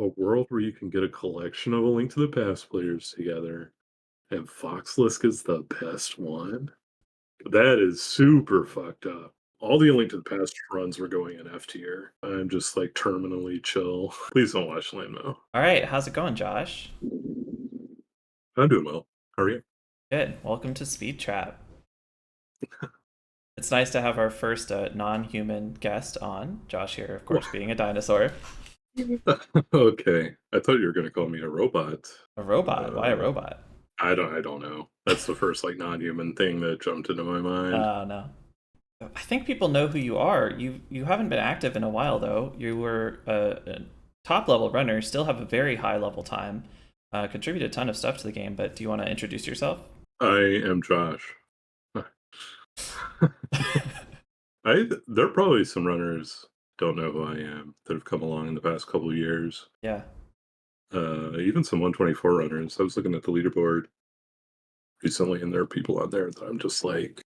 A world where you can get a collection of A Link to the Past players together, and Foxlisk is the best one? That is super fucked up. All the A Link to the Past runs were going in F tier. I'm just, like, terminally chill. Please don't watch Lame though. All right, how's it going, Josh? I'm doing well. How are you? Good. Welcome to Speed Trap. It's nice to have our first non-human guest on. Josh here, of Wha course, being a dinosaur. Okay. I thought you were gonna call me a robot. A robot? Why a Uh, robot? I don't know. That's the first, like, non-human thing that jumped into my mind. No. I think people know who you are. You haven't been active in a while though. You were a top level runner, still have a very high level time. Contributed a ton of stuff to the game, but do you want to introduce yourself? I am Josh. There are probably some runners don't know who I am that have come along in the past couple of years. Yeah. Even some 124 runners. I was looking at the leaderboard recently, and there are people on there that I'm just like,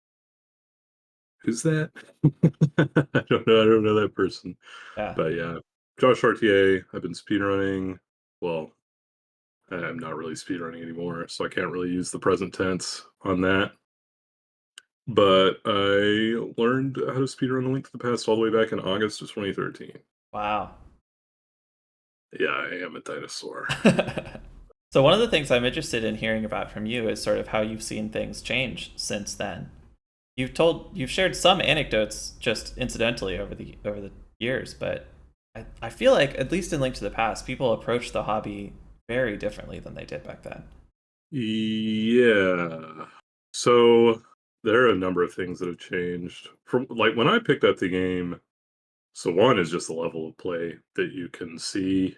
"Who's that?" I don't know. I don't know that person. Yeah. But yeah, JoshRTA. I've been speedrunning. Well, I'm not really speedrunning anymore, so I can't really use the present tense on that. But I learned how to speedrun A Link to the Past all the way back in August of 2013. Wow. Yeah, I am a dinosaur. So one of the things I'm interested in hearing about from you is sort of how you've seen things change since then. You've shared some anecdotes just incidentally over the years, but I feel like at least in Link to the Past, people approach the hobby very differently than they did back then. Yeah. So there are a number of things that have changed. From like when I picked up the game, so one is just the level of play that you can see,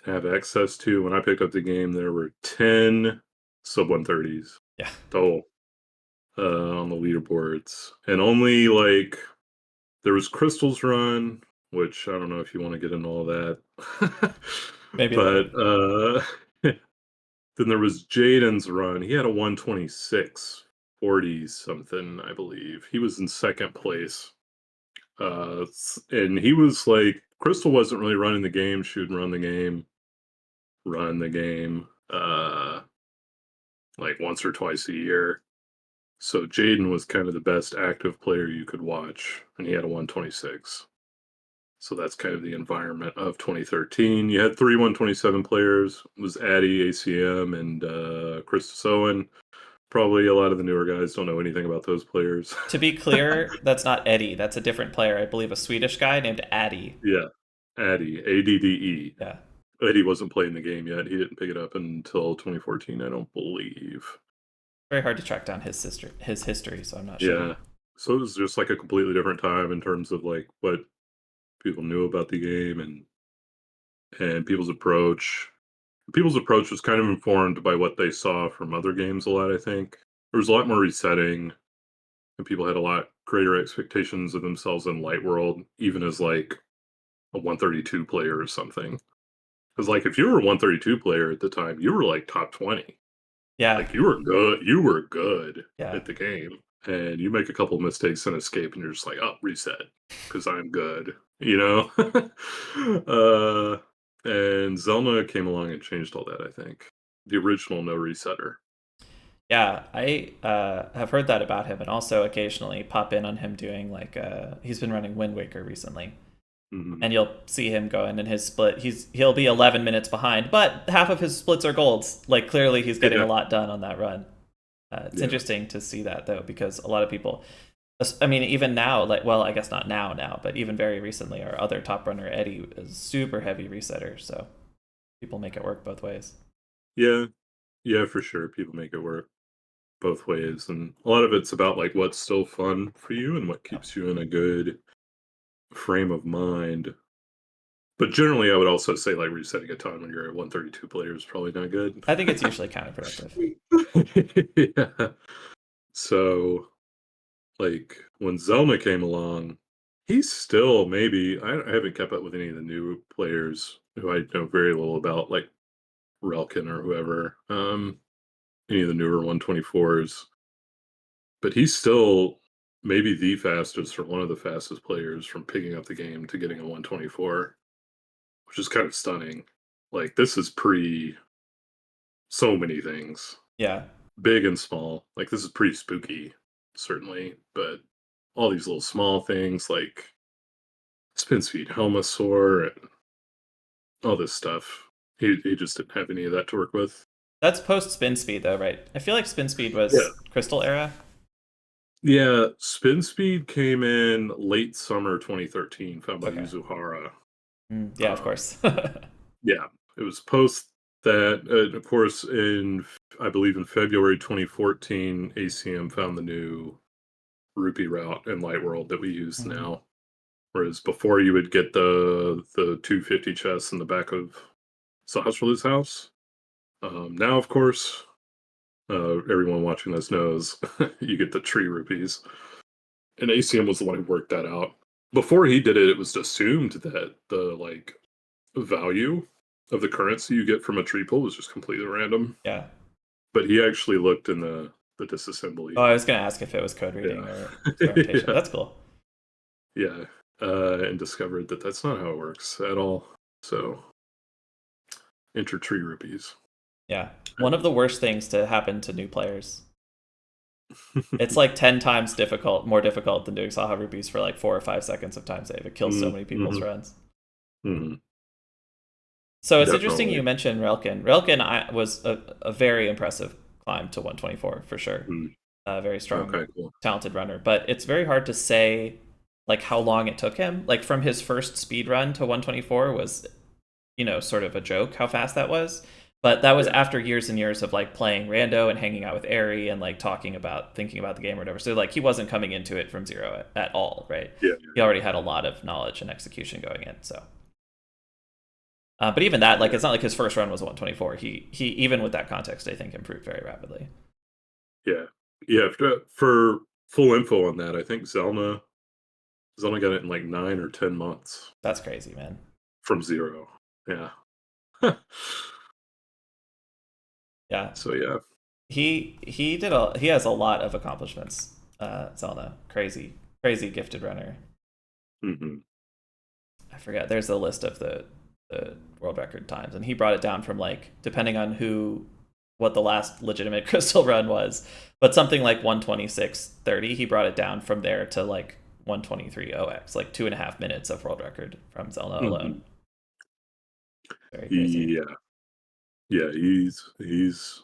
have access to. When I picked up the game, there were 10 sub 130s Yeah. total on the leaderboards. And only like there was Crystal's run, which I don't know if you want to get into all that. Maybe But later. then there was Jaden's run. He had a 126 40 something, I believe. He was in second place. And he was like, Crystal wasn't really running the game. She would run the game, like once or twice a year. So Jaden was kind of the best active player you could watch, and he had a 126. So that's kind of the environment of 2013. You had three 127 players. It was Addy, ACM, and Chris Owen. Probably a lot of the newer guys don't know anything about those players. To be clear, that's not Eddie. That's a different player. I believe a Swedish guy named Addy. Yeah, Addy, ADDE. Yeah. Eddie wasn't playing the game yet. He didn't pick it up until 2014, I don't believe. Very hard to track down his history, so I'm not sure. Yeah. So it was just like a completely different time in terms of like what people knew about the game and people's approach. People's approach was kind of informed by what they saw from other games a lot, I think. There was a lot more resetting, and people had a lot greater expectations of themselves in Light World, even as like a 132 player or something. Because like if you were a 132 player at the time, you were like top 20. Yeah. Like you were good. You were good Yeah. at the game. And you make a couple of mistakes and escape, and you're just like, oh, reset. Because I'm good. You know? And Zelna came along and changed all that, I think. The original no resetter. Yeah, I have heard that about him, and also occasionally pop in on him doing like he's been running Wind Waker recently, Mhm. and you'll see him going in his split. He'll be 11 minutes behind, but half of his splits are golds. Like clearly, he's getting a Yeah, lot done on that run. It's yeah. interesting to see that though, because a lot of people, I mean, even now, like, well, I guess not now, but even very recently, our other top runner Eddie is super heavy resetter, so people make it work both ways. Yeah, yeah, for sure. People make it work both ways. And a lot of it's about like what's still fun for you and what Yep. keeps you in a good frame of mind. But generally, I would also say like resetting a ton when you're at 132 player is probably not good. I think it's usually counterproductive. Yeah. So, like when Zelma came along, he's still maybe I haven't kept up with any of the new players who I know very little about, like Relkin or whoever. Any of the newer 124s, but he's still maybe the fastest or one of the fastest players from picking up the game to getting a 124, which is kind of stunning. Like this is pre so many things, Yeah. big and small. Like this is pretty spooky, certainly, but all these little small things like spin speed Helmasaur and all this stuff. He just didn't have any of that to work with. That's post spin speed though, right? I feel like spin speed Yeah. was Crystal era. Yeah, spin speed came in late summer 2013, found by Okay. Yuzuhara. Yeah, of Um, course. yeah, it was post that, of course, I believe in February 2014, ACM found the new rupee route in Light World that we use Mhm. now. Whereas before, you would get the 250 chests in the back of Sahasralu's house. Now, of course, everyone watching this knows you get the tree rupees. And ACM was the one who worked that out. Before he did it, it was assumed that the like value of the currency you get from a tree pull was just completely random. Yeah. But he actually looked in the Oh, disassembly I and was gonna ask if it was code reading or yeah, experimentation. yeah, That's cool. yeah, and discovered that that's not how it works at all. So enter tree rupees. Yeah. One of the worst things to happen to new players. It's like 10 times more difficult than doing Saha rupees for like 4 or 5 seconds of time save. It kills so many people's Mm-hmm, runs. mm-hmm. So it's interesting you Definitely. mentioned Relkin. Relkin was a very impressive climb to 124 for sure. Mm. A very strong, Okay, cool. talented runner. But it's very hard to say like how long it took him. Like from his first speed run to 124 was, sort of a joke how fast that was. But that was Yeah, after years and years of like playing rando and hanging out with Ari and like thinking about the game or whatever. So like he wasn't coming into it from zero at all, right? yeah, He already had a lot of knowledge and execution going in. So, but even that, like, yeah, it's not like his first run was a 124. He even with that context, I think improved very rapidly. yeah, yeah. For full info on that, I think Zelna got it in like 9 or 10 months That's crazy, man. from zero. Yeah. Yeah, So yeah. he has a lot of accomplishments. Zelda, crazy gifted runner. Hmm. I forget. There's a list of the world record times, and he brought it down from like depending on what the last legitimate crystal run was, but something like 126.30. He brought it down from there to like 123 OX, like 2.5 minutes of world record from Zelda Hmm. alone. Very crazy. Yeah, yeah. He's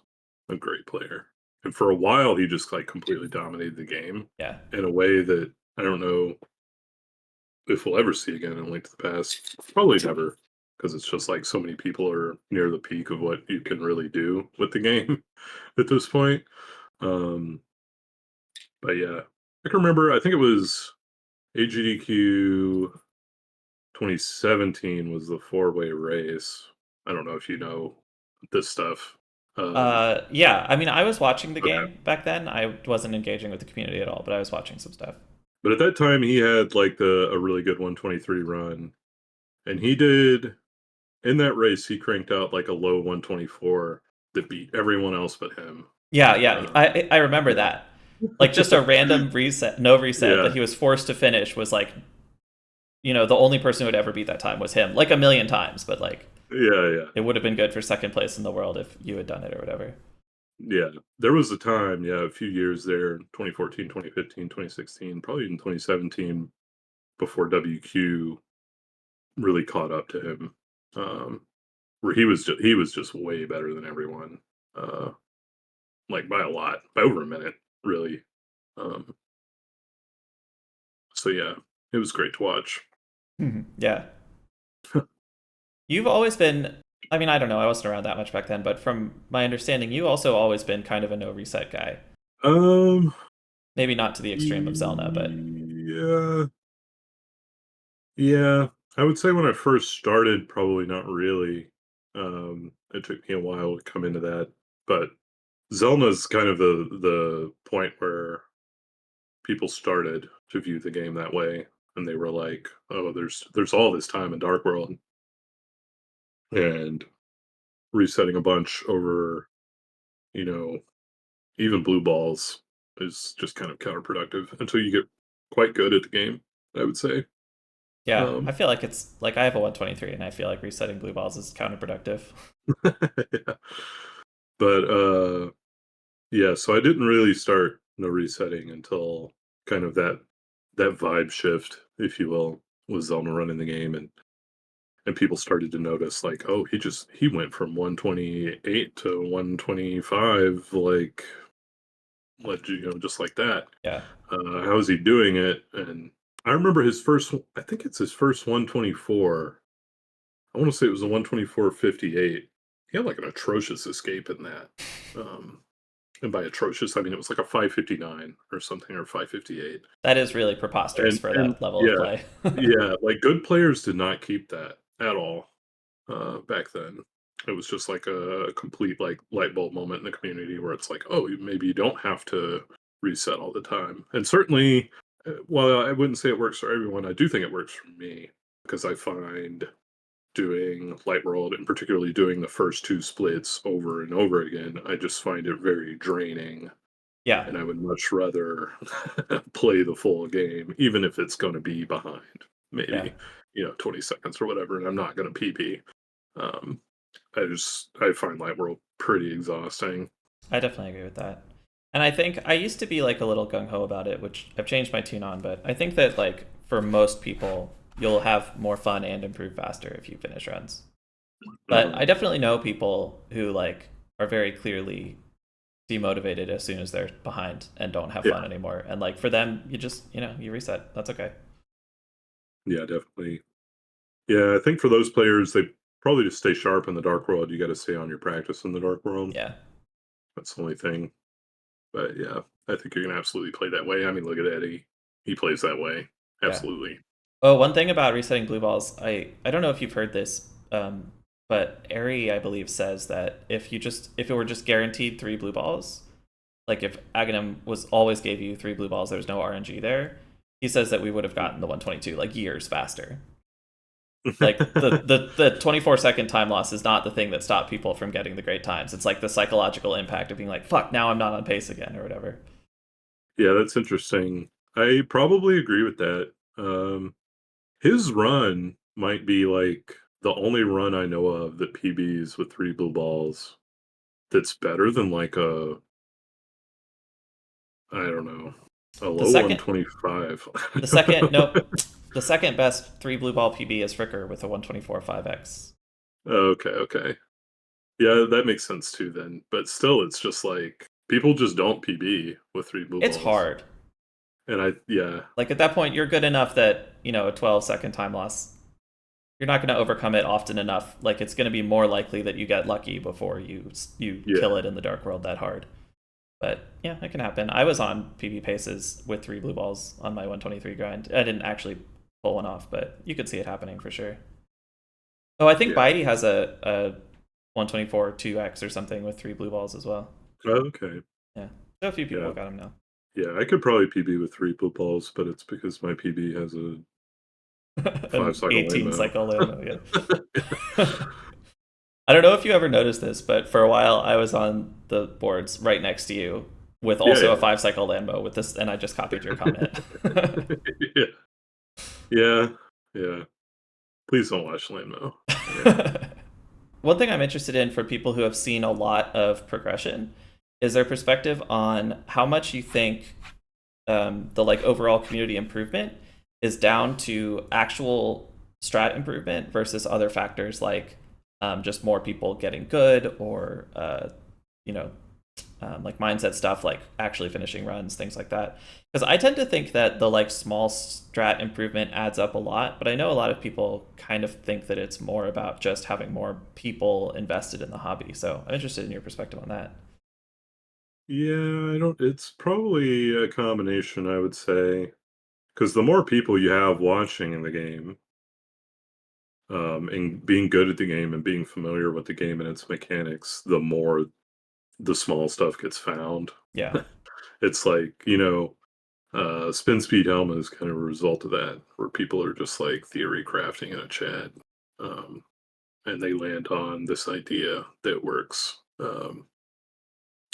a great player, and for a while he just like completely dominated the game Yeah. in a way that I don't know if we'll ever see again in Link to the Past. Probably never, because it's just like so many people are near the peak of what you can really do with the game at this point. Um, but yeah, I can remember. I think it was AGDQ 2017 was the four-way race. I don't know if you know this stuff. Yeah. I mean, I was watching the Okay. game back then. I wasn't engaging with the community at all, but I was watching some stuff. But at that time, he had like a really good 123 run, and he did in that race. He cranked out like a low 124 that beat everyone else but him. Yeah, yeah. Um, I remember that. Like just a random reset, no reset that yeah, he was forced to finish was like, the only person who would ever beat that time was him, like a million times. But like, yeah, yeah, it would have been good for second place in the world if you had done it or whatever. yeah. There was a time, yeah, a few years there, 2014, 2015, 2016, probably even 2017, before WQ really caught up to him. Um, where he was just way better than everyone, uh, like by a lot, by over a minute, really. Um, so yeah, it was great to watch. Yeah. You've always been. I mean, I don't know. I wasn't around that much back then, but from my understanding, you also always been kind of a no reset guy. Um, Maybe not to the extreme of Zelna, but yeah, yeah. I would say when I first started, probably not really. It took me a while to come into that, but Zelna's kind of the point where people started to view the game that way, and they were like, "Oh, there's all this time in Dark World," and resetting a bunch over, you know, even blue balls is just kind of counterproductive until you get quite good at the game, I would say. Yeah, I Um, feel like it's like I have a 123, and I feel like resetting blue balls is counterproductive. yeah. But yeah, so I didn't really start no resetting until kind of that vibe shift, if you will, was Zelma running the game, and people started to notice like, oh, he went from 128 to 125, like just like that. Yeah, How is he doing it? And I remember his first, I think it's his first 124. I want to say it was a 124.58. He had like an atrocious escape in that. Um, and by atrocious, I mean it was like a 559 or something, or 558. that is really preposterous for And that level of yeah, play. yeah, like good players did not keep that at all back then. It was just like a complete like light bulb moment in the community where it's like, oh, maybe you don't have to reset all the time. And certainly, while I wouldn't say it works for everyone, I do think it works for me because I find doing Light World and particularly doing the first two splits over and over again, I just find it very draining. Yeah, And I would much rather play the full game, even if it's going to be behind yeah, maybe, 20 seconds or whatever, and I'm not going to PP. Um, I find Light World pretty exhausting. I definitely agree with that. And I think I used to be like a little gung ho about it, which I've changed my tune on. But I think that like for most people, you'll have more fun and improve faster if you finish runs. But Uh-huh. I definitely know people who like are very clearly demotivated as soon as they're behind and don't have Yeah, fun anymore. And like for them, you just you reset. That's okay. yeah, definitely. Yeah, I think for those players, they probably just stay sharp in the Dark World. You got to stay on your practice in the Dark World. Yeah, That's the only thing. But yeah, I think you're gonna absolutely play that way. I mean, look at Eddie; he plays that way. yeah. Absolutely. Oh, one thing about resetting blue balls, I don't know if you've heard this, but Ari I believe says that if it were just guaranteed three blue balls, like if Aghanim was always gave you three blue balls, there's no RNG there. He says that we would have gotten the 122 like years faster. Like the 24-second time loss is not the thing that stopped people from getting the great times. It's like the psychological impact of being like, fuck, now I'm not on pace again or whatever. Yeah, that's interesting. I probably agree with that. His run might be like the only run I know of that PBs with three blue balls that's better than like I don't know, a The low second 125. the second nope. The second best three blue ball PB is Fricker with a 124 5x. Okay, okay. Yeah, that makes sense too then. But still, it's just like people just don't PB with three blue It's balls. hard. And yeah, Like at that point, you're good enough that a 12-second time loss, you're not going to overcome it often enough. Like it's going to be more likely that you get lucky before you kill yeah, it in the dark world that hard. But yeah, it can happen. I was on PB paces with three blue balls on my 123 grind. I didn't actually pull one off, but you could see it happening for sure. Oh, I think yeah. Bitey has a 124 2x or something with three blue balls as well. Okay. Yeah, so a few people Yeah. got him now. Yeah, I could probably PB with three blue balls, but it's because my PB has a five An cycle 18 landmo. cycle Lambo, yeah. I don't know if you ever noticed this, but for a while I was on the boards right next to you with Yeah, also a yeah. 5 cycle Lambo with this, and I just copied your comment. Yeah. Yeah. Yeah. Please don't watch Landmo. Yeah. One thing I'm interested in for people who have seen a lot of progression is their perspective on how much you think the like overall community improvement is down to actual strat improvement versus other factors like just more people getting good or you know like mindset stuff like actually finishing runs, things like that. Because I tend to think that the like small strat improvement adds up a lot, but I know a lot of people kind of think that it's more about just having more people invested in the hobby. So I'm interested in your perspective on that. Yeah, I don't it's probably a combination, I would say, because the more people you have watching in the game, and being good at the game and being familiar with the game and its mechanics, the more the small stuff gets found. Yeah, It's like, spin speed helmet is kind of a result of that, where people are just like theory crafting in a chat, um, and they land on this idea that works.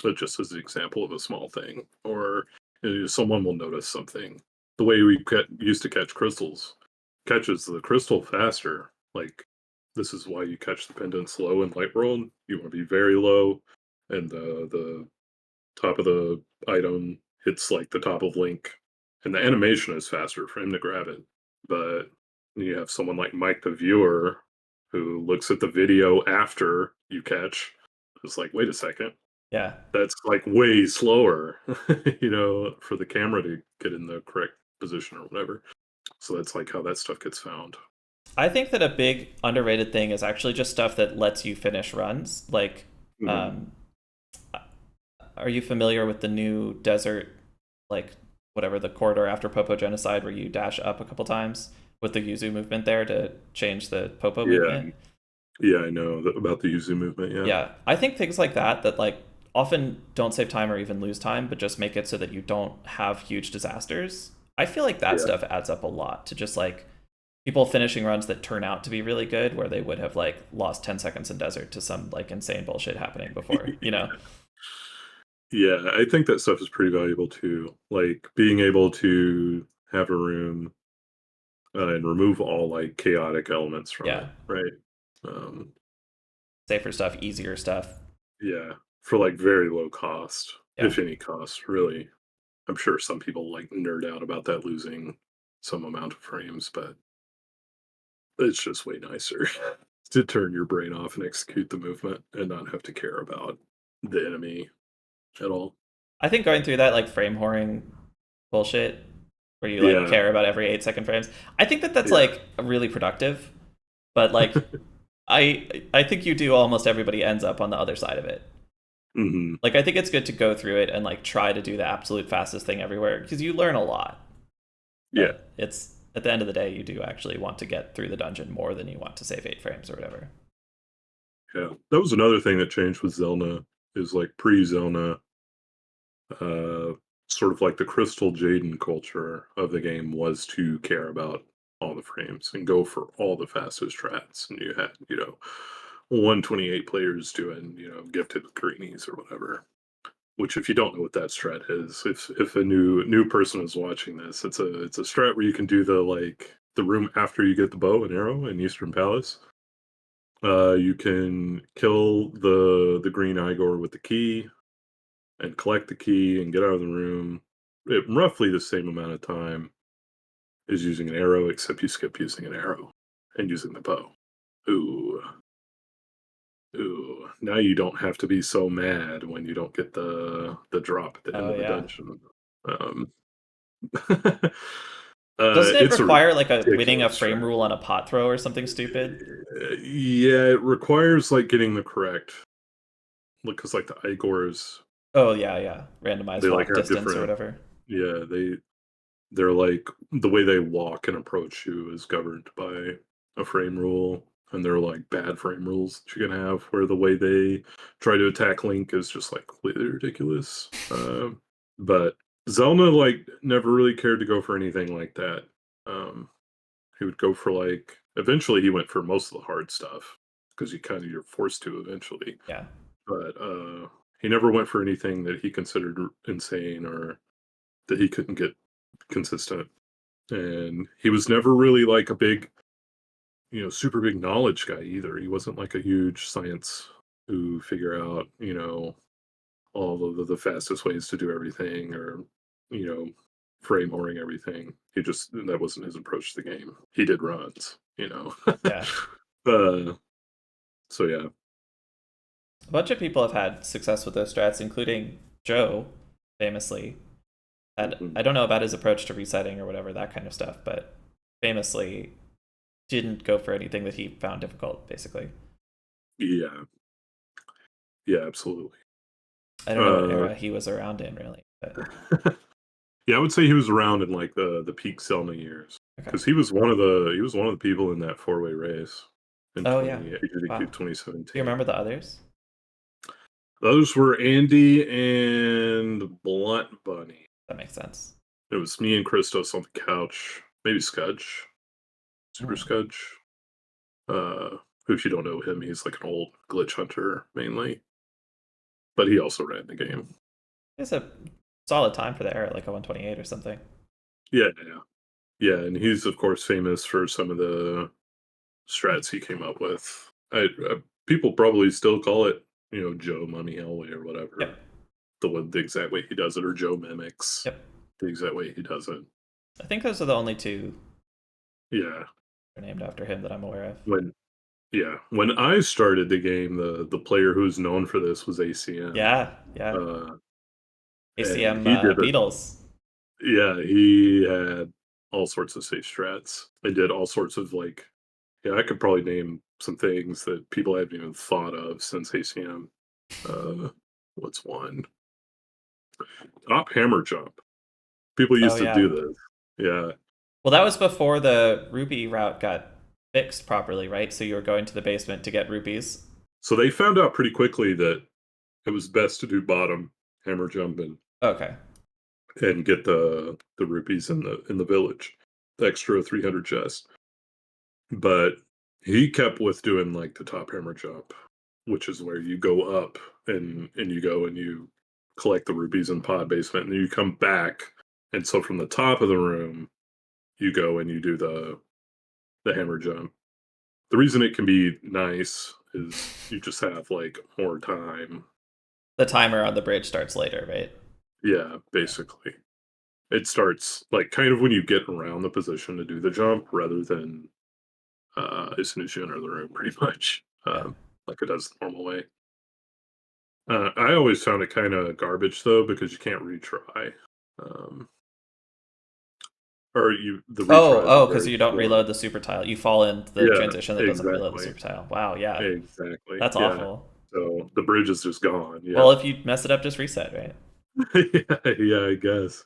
But just as an example of a small thing, or someone will notice something. The way we used to catch crystals, catches the crystal faster. Like, this is why you catch the pendants low in Light World. You want to be very low, and the top of the item hits like the top of Link, and the animation is faster for him to grab it. But you have someone like Mike the viewer who looks at the video after you catch. It's like, wait a second, Yeah. that's like way slower, for the camera to get in the correct position or whatever. So that's like how that stuff gets found. I think that a big underrated thing is actually just stuff that lets you finish runs. Like, Mhm. um, are you familiar with the new desert, like whatever the corridor after Popo genocide, where you dash up a couple times with the Yuzu movement there to change the Popo Yeah, movement? yeah, I know about the Yuzu movement. Yeah. Yeah, I think things like that like often don't save time or even lose time, but just make it so that you don't have huge disasters. I feel like that Yeah. stuff adds up a lot to just like people finishing runs that turn out to be really good where they would have like lost 10 seconds in desert to some like insane bullshit happening before, you know? Yeah, I think that stuff is pretty valuable too. Like being able to have a room and remove all like chaotic elements from Yeah. it, right? Um, Safer stuff, easier stuff. yeah, for like very low cost, Yeah. if any cost, really. I'm sure some people like nerd out about that losing some amount of frames, but it's just way nicer to turn your brain off and execute the movement and not have to care about the enemy at all. I think going through that like frame whoring bullshit where you like Yeah, care about every 8-second frames, I think that that's yeah. like really productive, but like I think you do almost everybody ends up on the other side of it. Hmm. Like I think it's good to go through it and like try to do the absolute fastest thing everywhere because you learn a lot. Yeah, But it's at the end of the day you do actually want to get through the dungeon more than you want to save 8 frames or whatever. yeah. That was another thing that changed with Zelda is like pre-Zelda, uh, sort of like the Crystal Jaden culture of the game was to care about all the frames and go for all the fastest strats. And you had, 128 players doing, gifted greenies or whatever. Which, if you don't know what that strat is, if a new person is watching this, it's a strat where you can do the room after you get the bow and arrow in Eastern Palace. You can kill the green Igor with the key and collect the key and get out of the room in roughly the same amount of time as using an arrow, except you skip using an arrow and using the bow. Ooh, ooh. Now you don't have to be so mad when you don't get the drop at the end Oh of the yeah. dungeon. Um, Doesn't it it's a require like a winning a ridiculous frame strat. rule on a pot throw or something stupid? Yeah, it requires like getting the correct, because like the Igors, Oh yeah, yeah. Randomized they like walk have distance or different. whatever. Yeah, they're like the way they walk and approach you is governed by a frame rule, and they're like bad frame rules that you can have where the way they try to attack Link is just like completely ridiculous. But Zelda like never really cared to go for anything like that. Um, he would go for like eventually he went for most of the hard stuff because you're forced to eventually. Yeah. But he never went for anything that he considered insane or that he couldn't get consistent. And he was never really like a big, super big knowledge guy either. He wasn't like a huge science who figure out, all of the fastest ways to do everything or, you know, frame whoring everything. That wasn't his approach to the game. He did runs. Yeah. uh, so yeah. A bunch of people have had success with those strats, including Joe, famously. Had Mhm. I don't know about his approach to resetting or whatever, that kind of stuff, but famously didn't go for anything that he found difficult, basically. Yeah. Yeah, absolutely. I don't know what Uh, era he was around in really, but yeah, I would say he was around in like the peak Selma years okay. because he was one of the people in that 4-way race in Oh yeah. 2018 Wow. Do you 2017. remember the others? Those were Andy and Blunt Bunny. That makes sense. It was me and Christos on the couch, maybe Scudge, Super Hmm. Scudge. Who, if you don't know him, he's like an old glitch hunter mainly, but he also ran the game. It's a solid time for the era, like a 128 or something. Yeah, yeah. Yeah, and he's of course famous for some of the strats he came up with. People probably still call it, Joe Money Elway or whatever. Yep. The exact way he does it, or Joe mimics Yep. the exact way he does it. I think those are the only two Yeah. that are named after him that I'm aware of. When when I started the game, the player who's known for this was ACM. Yeah. Yeah. Uh, and ACM he did it. Beatles. Yeah, he had all sorts of safe strats. I did all sorts of like, yeah, I could probably name some things that people haven't even thought of since ACM. Uh, what's one? Top hammer jump. People Oh used to yeah. do this. Yeah. Well, that was before the rupee route got fixed properly, right? So you were going to the basement to get rupees. So they found out pretty quickly that it was best to do bottom hammer jump Okay. and get the rupees in the village. The extra 300 chests. But he kept with doing like the top hammer jump, which is where you go up and you go and you collect the rupees in pod basement and then you come back. And so from the top of the room, you go and you do the hammer jump. The reason it can be nice is you just have like more time. The timer on the bridge starts later, right? Yeah, basically. It starts like kind of when you get around the position to do the jump rather than as soon as you enter the room, pretty much. Yeah. Like it does the normal way. I always found it kind of garbage though because you can't retry. Um, or the retries are Because very you don't short. reload the super tile. You fall in the Yeah, transition that doesn't reload the exactly. super tile. Wow, yeah. Exactly. That's Yeah. awful. So the bridge is just gone. Well, Yep. if you mess it up, just reset, right? Yeah, yeah, I guess.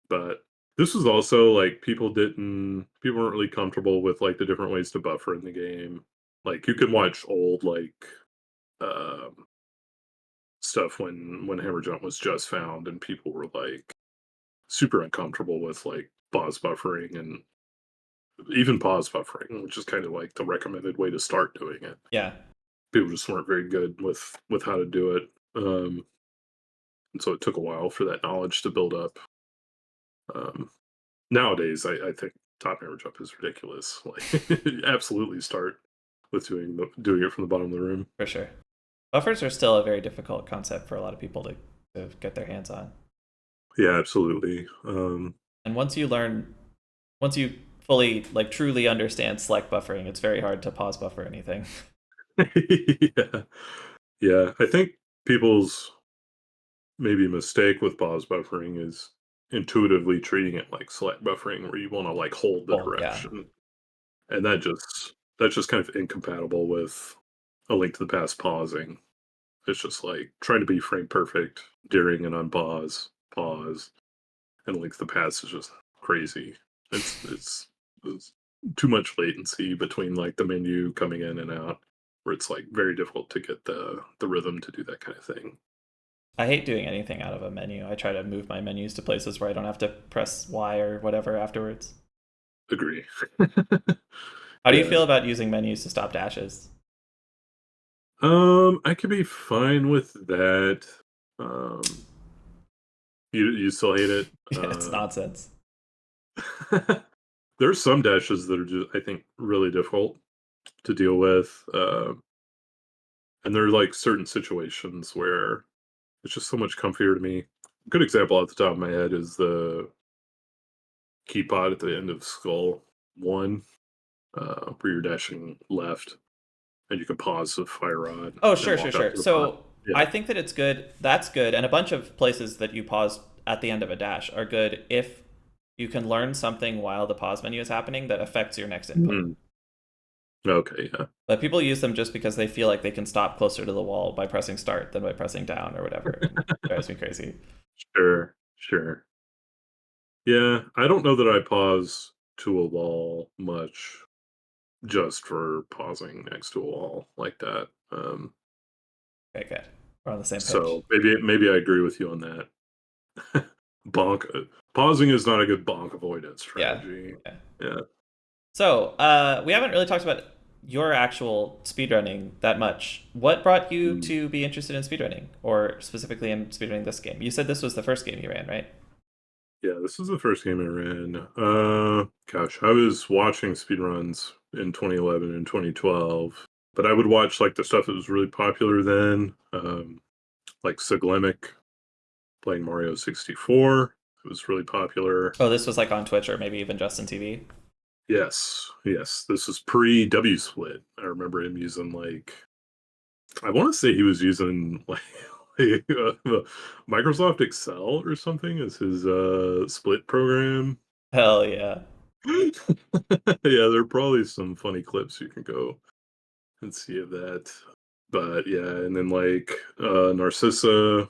But this was also like people weren't really comfortable with like the different ways to buffer in the game. Like you can watch old um stuff when Hammer Jump was just found and people were like super uncomfortable with like pause buffering and even pause buffering, which is kind of like the recommended way to start doing it. Yeah. People just weren't very good with how to do it. And so it took a while for that knowledge to build up. Um, Nowadays, I think top hammer jump is ridiculous. Like, absolutely start with doing it from the bottom of the room. For sure. Buffers are still a very difficult concept for a lot of people to get their hands on. Yeah, absolutely. And once you fully, like, truly understand select buffering, it's very hard to pause buffer anything. Yeah, yeah. I think people's maybe mistake with pause buffering is intuitively treating it like select buffering, where you want to like hold the Well, yeah. direction, and that's just kind of incompatible with a link to the past pausing. It's just like trying to be frame perfect during and unpause, pause, and link to the past is just crazy. It's too much latency between like the menu coming in and out, where it's like very difficult to get the rhythm to do that kind of thing. I hate doing anything out of a menu. I try to move my menus to places where I don't have to press Y or whatever afterwards. Agree. How do you Yeah. feel about using menus to stop dashes? I could be fine with that. Um, you still hate it? It's nonsense. There's some dashes that are just I think really difficult to deal with. And there are like certain situations where it's just so much comfier to me. A good example off the top of my head is the key pod at the end of Skull One, where you're dashing left and you can pause the fire rod Oh, and sure, sure, walk up sure. to the pod. So Yeah. I think that it's good. That's good. And a bunch of places that you pause at the end of a dash are good if you can learn something while the pause menu is happening that affects your next input. Mhm. Okay. Yeah. But people use them just because they feel like they can stop closer to the wall by pressing start than by pressing down or whatever. It drives me crazy. Sure. Sure. Yeah. I don't know that I pause to a wall much just for pausing next to a wall like that. Okay, good. We're on the same page. So maybe I agree with you on that. Bonk. Pausing is not a good bonk avoidance Yeah. strategy. Yeah. Yeah. So, we haven't really talked about your actual speedrunning that much. What brought you Mm. to be interested in speedrunning, or specifically in speedrunning this game? You said this was the first game you ran, right? Yeah, this was the first game I ran. Gosh, I was watching speedruns in 2011 and 2012, but I would watch like the stuff that was really popular then, like Siglemic playing Mario 64. It was really popular. Oh, this was like on Twitch or maybe even Justin TV. Yes, yes. This was pre W Split. I remember him using like I want to say he was using like Microsoft Excel or something as his split program. Hell yeah. Yeah, there are probably some funny clips you can go and see of that. But yeah, and then like Narcissa,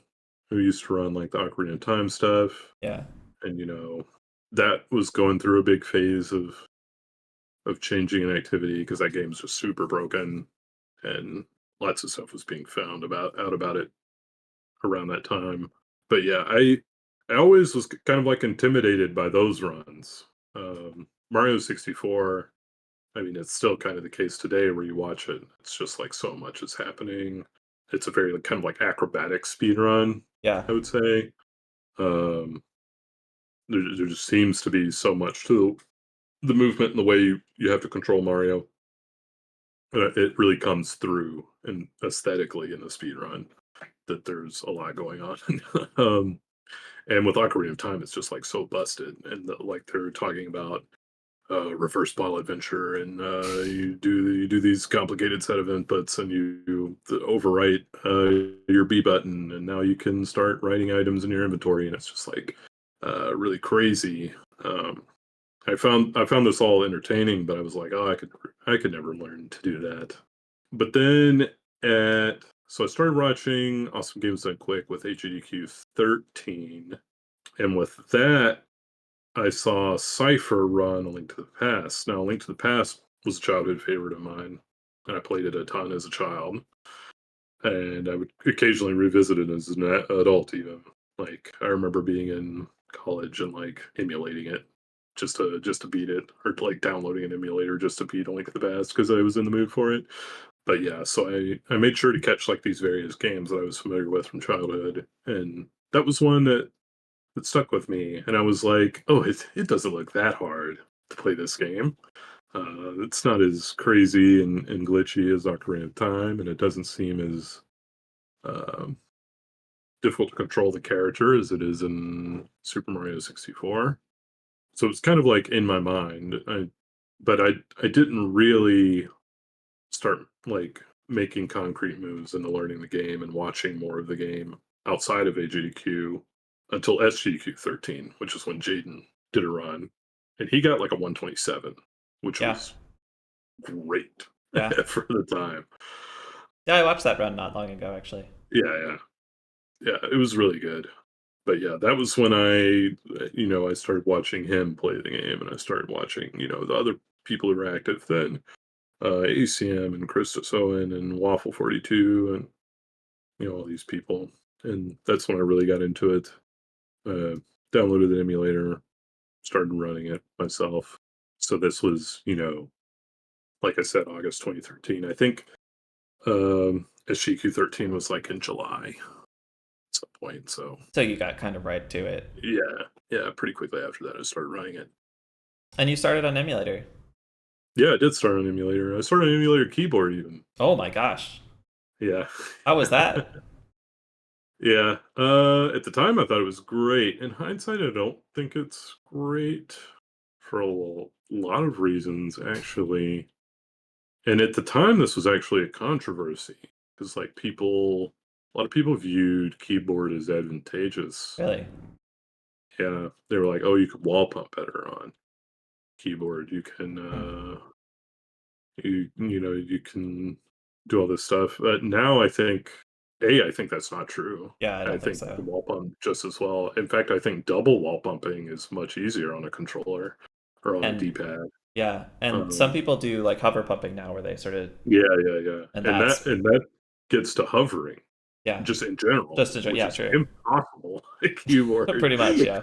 who used to run like the Ocarina of Time stuff, Yeah. and that was going through a big phase of changing an activity because that game's just super broken, and lots of stuff was being found about it around that time. But yeah, I always was kind of like intimidated by those runs. Mario 64, I mean, it's still kind of the case today where you watch it, it's just like so much is happening. It's a very like, kind of like acrobatic speed run, Yeah. I would say. Um, there just seems to be so much to the movement and the way you have to control Mario. It really comes through and aesthetically in the speed run that there's a lot going on. um, and with Ocarina of Time, it's just like so busted, and like they're talking about reverse ball adventure, and you do these complicated set of inputs, and you overwrite your B button, and now you can start writing items in your inventory, and it's just like really crazy. Um, I found this all entertaining, but I was like, oh, I could never learn to do that. But then at so I started watching Awesome Games Done Quick with HEDQ 13, and with that I saw Cypher run A Link to the Past. Now, A Link to the Past was a childhood favorite of mine, and I played it a ton as a child. And I would occasionally revisit it as an adult, even. Like I remember being in college and like emulating it just to beat it, or like downloading an emulator just to beat A Link to the Past because I was in the mood for it. But yeah, so I made sure to catch like these various games that I was familiar with from childhood, and that was one that stuck with me, and I was like, "Oh, it doesn't look that hard to play this game. It's not as crazy and glitchy as Ocarina of Time, and it doesn't seem as um, difficult to control the character as it is in Super Mario 64." So it's kind of like in my mind, but I didn't really start like making concrete moves into learning the game and watching more of the game outside of AGDQ until SGDQ 13, which is when Jaden did a run. And he got like a 127, which Yeah. was great Yeah. for the time. Yeah, I watched that run not long ago actually. Yeah, yeah. Yeah, it was really good. But yeah, that was when I started watching him play the game, and I started watching, the other people who were active then, ACM and Christos Owen and Waffle 42 and all these people, and that's when I really got into it. Uh, Downloaded the emulator, started running it myself. So this was, like I said, August 2013. I think SGQ 13 was like in July at some point. So So you got kind of right to it. yeah, yeah, pretty quickly after that, I started running it. And you started on emulator. Yeah, I did start on emulator. I started on emulator keyboard even. Oh my gosh. Yeah. How was that? Yeah. At the time, I thought it was great. In hindsight, I don't think it's great for lot of reasons, actually. And at the time, this was actually a controversy because, like, a lot of people viewed keyboard as advantageous. Really? Yeah, they were like, "Oh, you could wall pump better on keyboard. You can, you can do all this stuff." But now I think that's not true. Yeah, I I don't think think you so. can wall pump just as well. In fact, I think double wall pumping is much easier on a controller or on a And D-pad. yeah, and some Um, people do like hover pumping now where they sort of yeah, yeah, yeah, and and that that's and that gets to hovering yeah. just in general, Just to which yeah, is true. impossible on keyboard. Pretty much, yeah.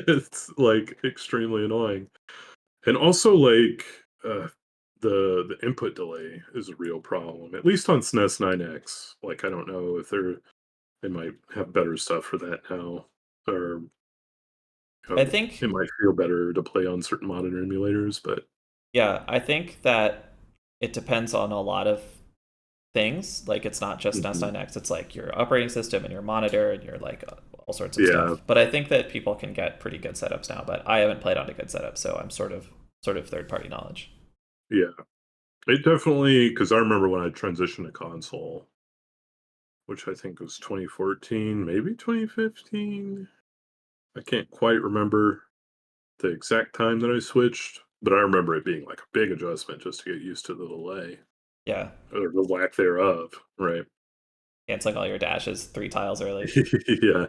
It's like extremely annoying. And also, like, the input delay is a real problem, at least on SNES 9X. Like, I don't know if they might have better stuff for that now, or I It think, might feel better to play on certain monitor emulators, but yeah, I think that it depends on a lot of things. Like it's not just mhm. S9X, it's like your operating system and your monitor and your like all sorts of Yeah, stuff. But I think that people can get pretty good setups now, but I haven't played on a good setup, so I'm sort of third party knowledge. yeah. It definitely, because I remember when I transitioned to console, which I think was 2014, maybe 2015. I can't quite remember the exact time that I switched, but I remember it being like a big adjustment just to get used to the delay Yeah. or the lack thereof, right? Canceling all your dashes 3 tiles early. Yeah.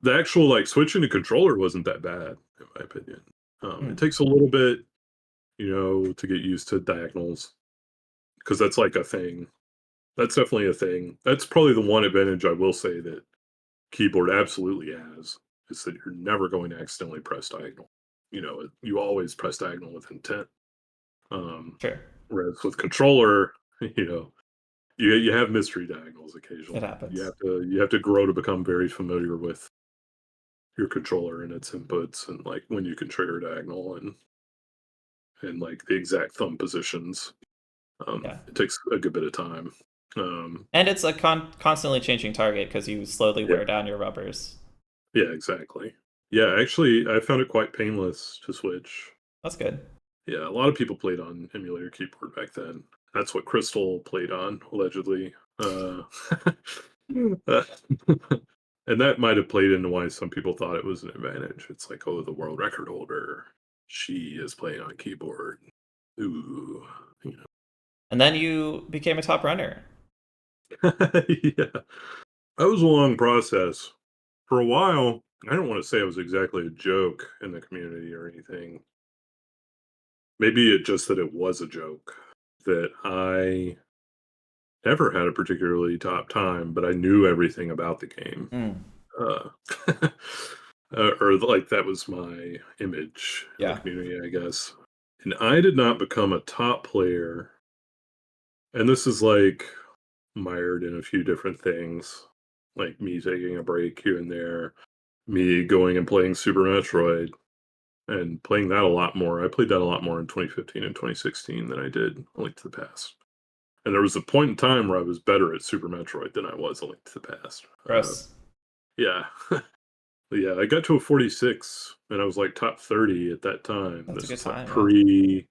The actual like switching to controller wasn't that bad, in my opinion. It Hmm. takes a little bit, to get used to diagonals because that's like a thing. That's definitely a thing. That's probably the one advantage I will say that keyboard absolutely has is that you're never going to accidentally press diagonal. You always press diagonal with intent. Um, Sure. Whereas with controller, you know, you have mystery diagonals It occasionally. happens. You have to grow to become very familiar with your controller and its inputs and like when you can trigger diagonal and like the exact thumb positions. Yeah. It takes a good bit of time. And it's a constantly changing target because you slowly Yeah, wear down your rubbers. yeah, exactly. Yeah, actually, I found it quite painless to switch. That's good. Yeah, a lot of people played on emulator keyboard back then. That's what Crystal played on, allegedly. Uh, and that might have played into why some people thought it was an advantage. It's like, oh, the world record holder, she is playing on keyboard. Ooh, you And then you became a top runner. know. Yeah, that was a long process. For a while, I don't want to say it was exactly a joke in the community or anything. Maybe it just that it was a joke that I never had a particularly top time, but I knew everything about the game. Mm. Uh, or like that was my image in the Yeah. community, I guess. And I did not become a top player. And this is like mired in a few different things, like me taking a break here and there, me going and playing Super Metroid and playing that a lot more. I played that a lot more in 2015 and 2016 than I did A Link to the Past. And there was a point in time where I was better at Super Metroid than I was A Link to the Past. Gross. Yeah. Yeah, I got to a 46 and I was like top 30 at that time. That's a good time. Yeah.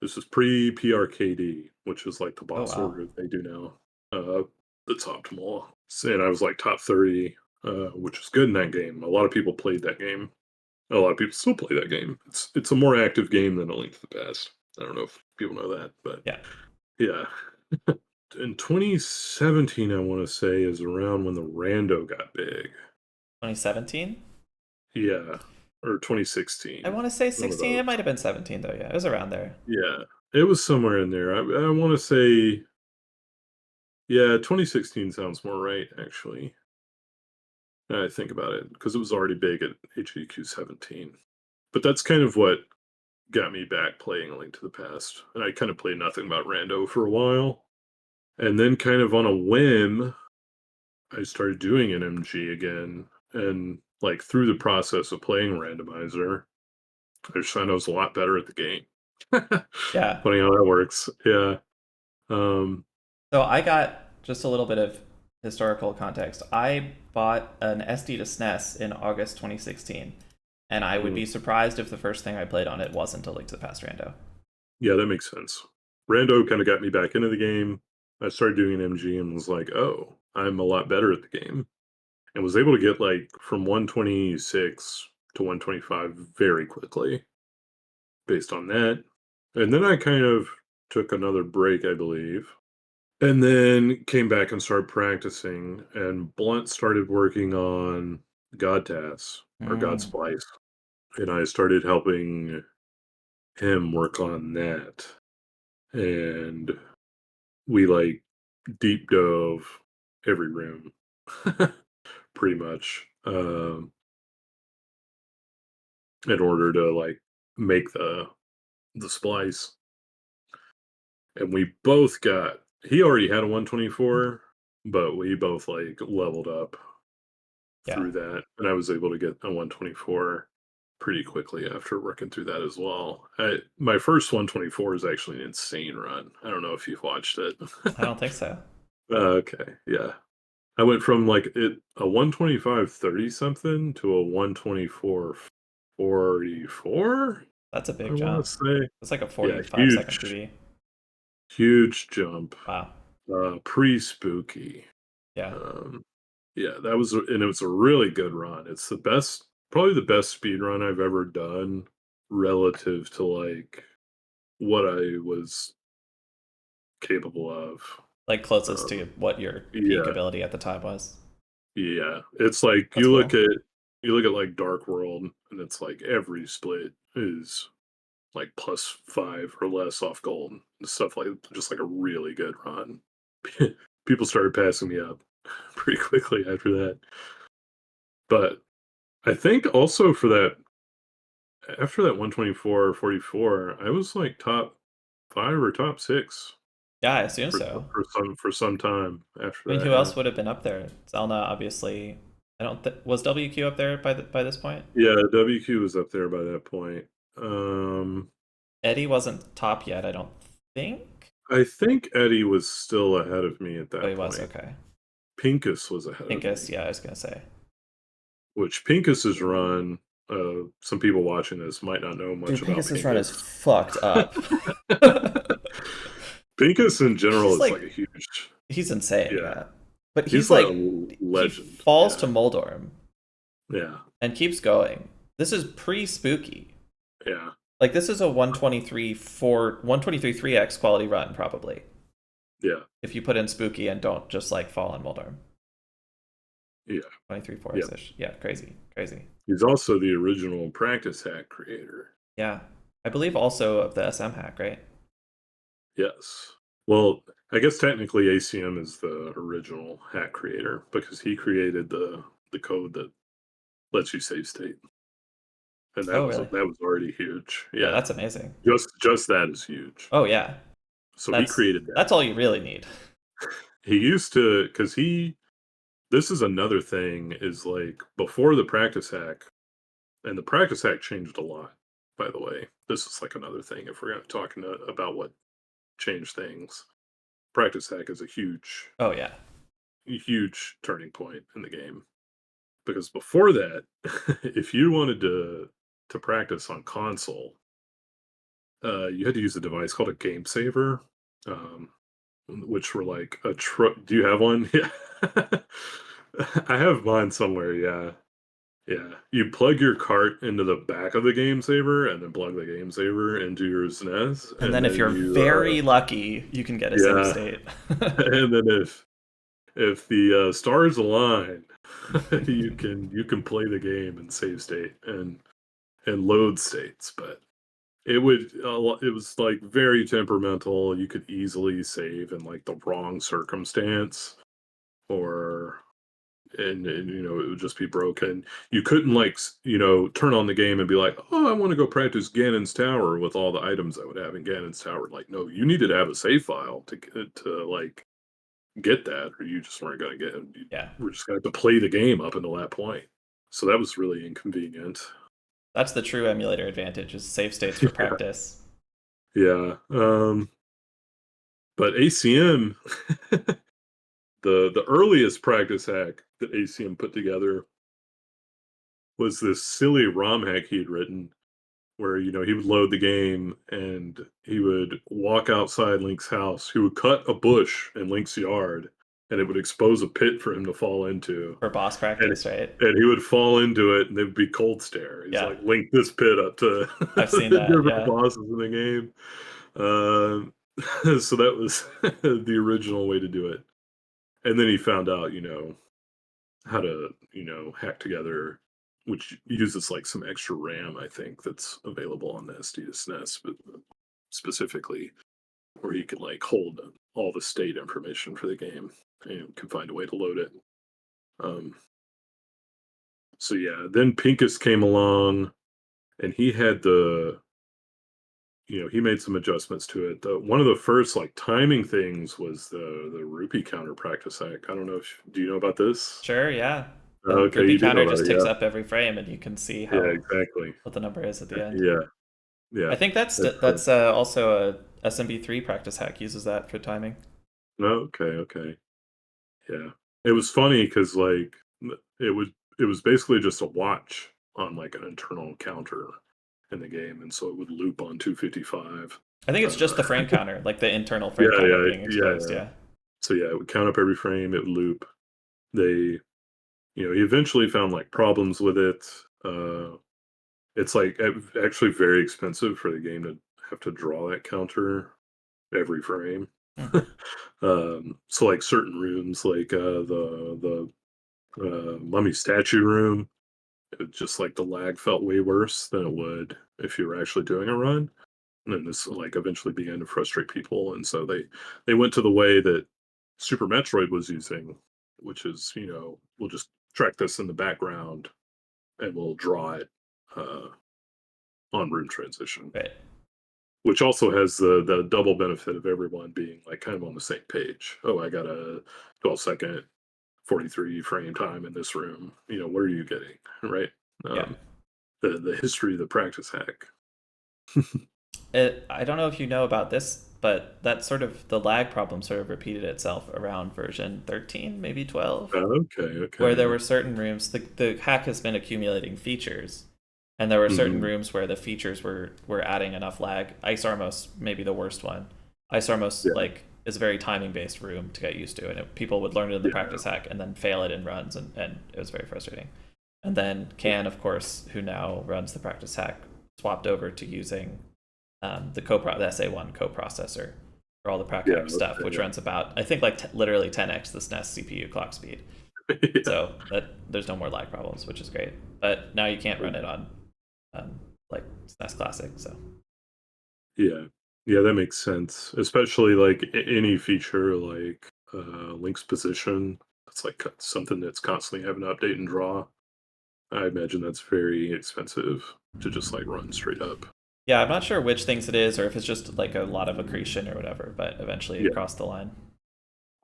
This is pre PRKD, which is like the Oh boss wow. order they do now. That's optimal. And I was like top 30, which is good in that game. A lot of people played that game. A lot of people still play that game. It's a more active game than A Link to the Past. I don't know if people know that, but Yeah. yeah. In 2017, I want to say is around when the rando got big. 2017. Yeah, or I 2016, want to say one of 16. It those. might have been 17 though. Yeah, it was around there. Yeah, it was somewhere in there. I want to say, yeah, 2016 sounds more right, actually. Now I think about it, because it was already big at HEQ 17. But that's kind of what got me back playing A Link to the Past. And I kind of played nothing about Rando for a while. And then, kind of on a whim, I started doing an MG again. And like through the process of playing Randomizer, I just found I was a lot better at the game. Yeah. Funny how that works. Yeah. Um, So I got just a little bit of historical context. I bought an SD to SNES in August 2016, and I would mm, be surprised if the first thing I played on it wasn't A Link to the Past Rando. yeah, that makes sense. Rando kind of got me back into the game. I started doing an MG and was like, oh, I'm a lot better at the game. And was able to get like from 126 to 125 very quickly based on that. And then I kind of took another break, I believe. And then came back and started practicing. And Blunt started working on God Tasks or God Mm. Splice. And I started helping him work on that. And we like deep dove every room pretty much in order to like make the splice. And we both got he already had a 124, but we both like leveled up Yeah. through that, and I was able to get a 124 pretty quickly after working through that as well. My first 124 is actually an insane run. I don't know if you've watched it. I don't think so. Okay, yeah. I went from like a 125 30 something to a 124 44. That's a I big want to jump. say, It's like a yeah, 45-second PB. huge jump. Wow. Pre spooky. Yeah. Um, yeah, and it was a really good run. It's the best, probably the best speed run I've ever done relative to like what I was capable of. Like closest to Um, what your peak yeah, ability at the time was. yeah. It's like That's cool. you look at like Dark World, and it's like every split is like +5 or less off gold and stuff like just like a really good run. People started passing me up pretty quickly after that. But I think also for that after that 124 or 44, I was like top 5 or top 6 Yeah, I assume so. for some time after I mean, that, who yeah. else would have been up there? Zelna, obviously. I don't was WQ up there by this point? Yeah, WQ was up there by that point. Um, Eddie wasn't top yet, I don't think. I think Eddie was still ahead of me at Oh, he that was, point. okay. Pincus was ahead of Pincus, me, yeah, I was gonna say. which Pincus's run, some people watching this might not know much Dude, about Pincus's run is Pincus. fucked up. Pincus in general He's is like like a huge, he's insane, yeah. yeah. But He's he's like a like he legend. falls Yeah, to Moldorm yeah, and keeps going. This is pre-spooky. yeah, Like this is a 123 3x quality run probably. yeah, If you put in spooky and don't just like fall in Moldorm. yeah, 23 yeah. 4x ish. Yeah, crazy. Crazy. He's also the original practice hack creator. Yeah. I believe also of the SM hack, right? Yes. Well, I guess technically ACM is the original hack creator because he created the code that lets you save state, and Oh, really? that was already huge. Yeah, Yeah, that's amazing. just that is huge. Oh, yeah. So he That's created that. that's all you really need. He used to because he this is another thing is like before the practice hack, and the practice hack changed a lot. By the way, this is like another thing if we're talking about what changed things. Practice hack is a Oh, yeah. huge turning point in the game because before that, if you wanted to practice on console, you had to use a device called a game saver, um, which were like a do you have one? Yeah. I have mine somewhere, yeah. Yeah. You plug your cart into the back of the game saver and then plug the game saver into your SNES, And and then if then you're very lucky, you can get a save yeah, state. and then if the stars align, you can play the game and save state and load states, but it was like very temperamental. You could easily save in like the wrong circumstance, or and you know it would just be broken. You couldn't like turn on the game and be like, oh, I want to go practice Ganon's Tower with all the items I would have in Ganon's Tower. Like, no, you needed to have a save file to like get that, or you just weren't going to get it. You Yeah. were just going to have to play the game up until that point. So that was really inconvenient. That's the true emulator advantage is save states for Yeah, practice. yeah. But ACM, the earliest practice hack that ACM put together was this silly ROM hack he'd written where he would load the game and he would walk outside Link's house. He would cut a bush in Link's yard, and it would expose a pit for him to fall into. For boss And practice, right? and he would fall into it, and it would be cold stare. He's Yeah. like, link this pit up to I've seen the that, different yeah. bosses in the game. So that was the original way to do it. And then he found out, how to, hack together, which uses like some extra RAM, I think, that's available on the SD to SNES, but specifically where you can like hold all the state information for the game and can find a way to load it. Um, so yeah, then Pincus came along and he had he made some adjustments to it. One of the first like timing things was the rupee counter practice hack. I don't know if do you know about this? Sure, yeah. the Okay, looping you do know counter about just it, ticks yeah. up every frame, and you can see Yeah, how exactly. what the number is at the end. Yeah, yeah. I think That's cool. that's also a SMB3 practice hack uses that for timing. Okay, okay. Yeah. It was funny because it was it was basically just a watch on, like, an internal counter in the game, and so it would loop on 255. I think it's Uh, just the frame counter, like the internal yeah, frame counter yeah, being yeah, exposed. yeah. Yeah, So, yeah, it would count up every frame, it would loop. They he eventually found, like, problems with it. It's, like, actually very expensive for the game to have to draw that counter every frame. hmm. So, like, certain rooms, like, the mummy statue room, it just, like, the lag felt way worse than it would if you were actually doing a run, and then this, like, eventually began to frustrate people, and so they went to the way that Super Metroid was using, which is, we'll just track this in the background, and we'll draw it, uh, on room transition, Right. which also has the double benefit of everyone being, like, kind of on the same page. "Oh, I got a 12-second 43 frame time in this room. What are you getting?" Right? Yeah. Um, the history of the practice hack. I don't know if you know about this, but that sort of the lag problem sort of repeated itself around version 13, maybe 12, Okay, where there okay. were certain rooms. The hack has been accumulating features, and there were certain Mhm. rooms where the features were adding enough lag. Ice Armos may be the worst one. Ice Armos Yeah, like is a very timing based room to get used to, and people would learn it in the yeah, practice hack and then fail it in runs, and it was very frustrating. And then yeah, Can, of course, who now runs the practice hack, swapped over to using the SA1 coprocessor for all the prac yeah, hack stuff, which okay, runs about I think like literally 10x the SNES CPU clock speed. yeah. Yeah, So that there's no more lag problems, which is great. But now you can't run it on like SNES Classic. So yeah. Yeah, that makes sense, especially, like, any feature like, Link's position. It's, like, something that's constantly having to update and draw. I imagine that's very expensive to just, like, run straight up. yeah, I'm not sure which things it is or if it's just like a lot of accretion or whatever. But eventually it Yeah, crossed the line.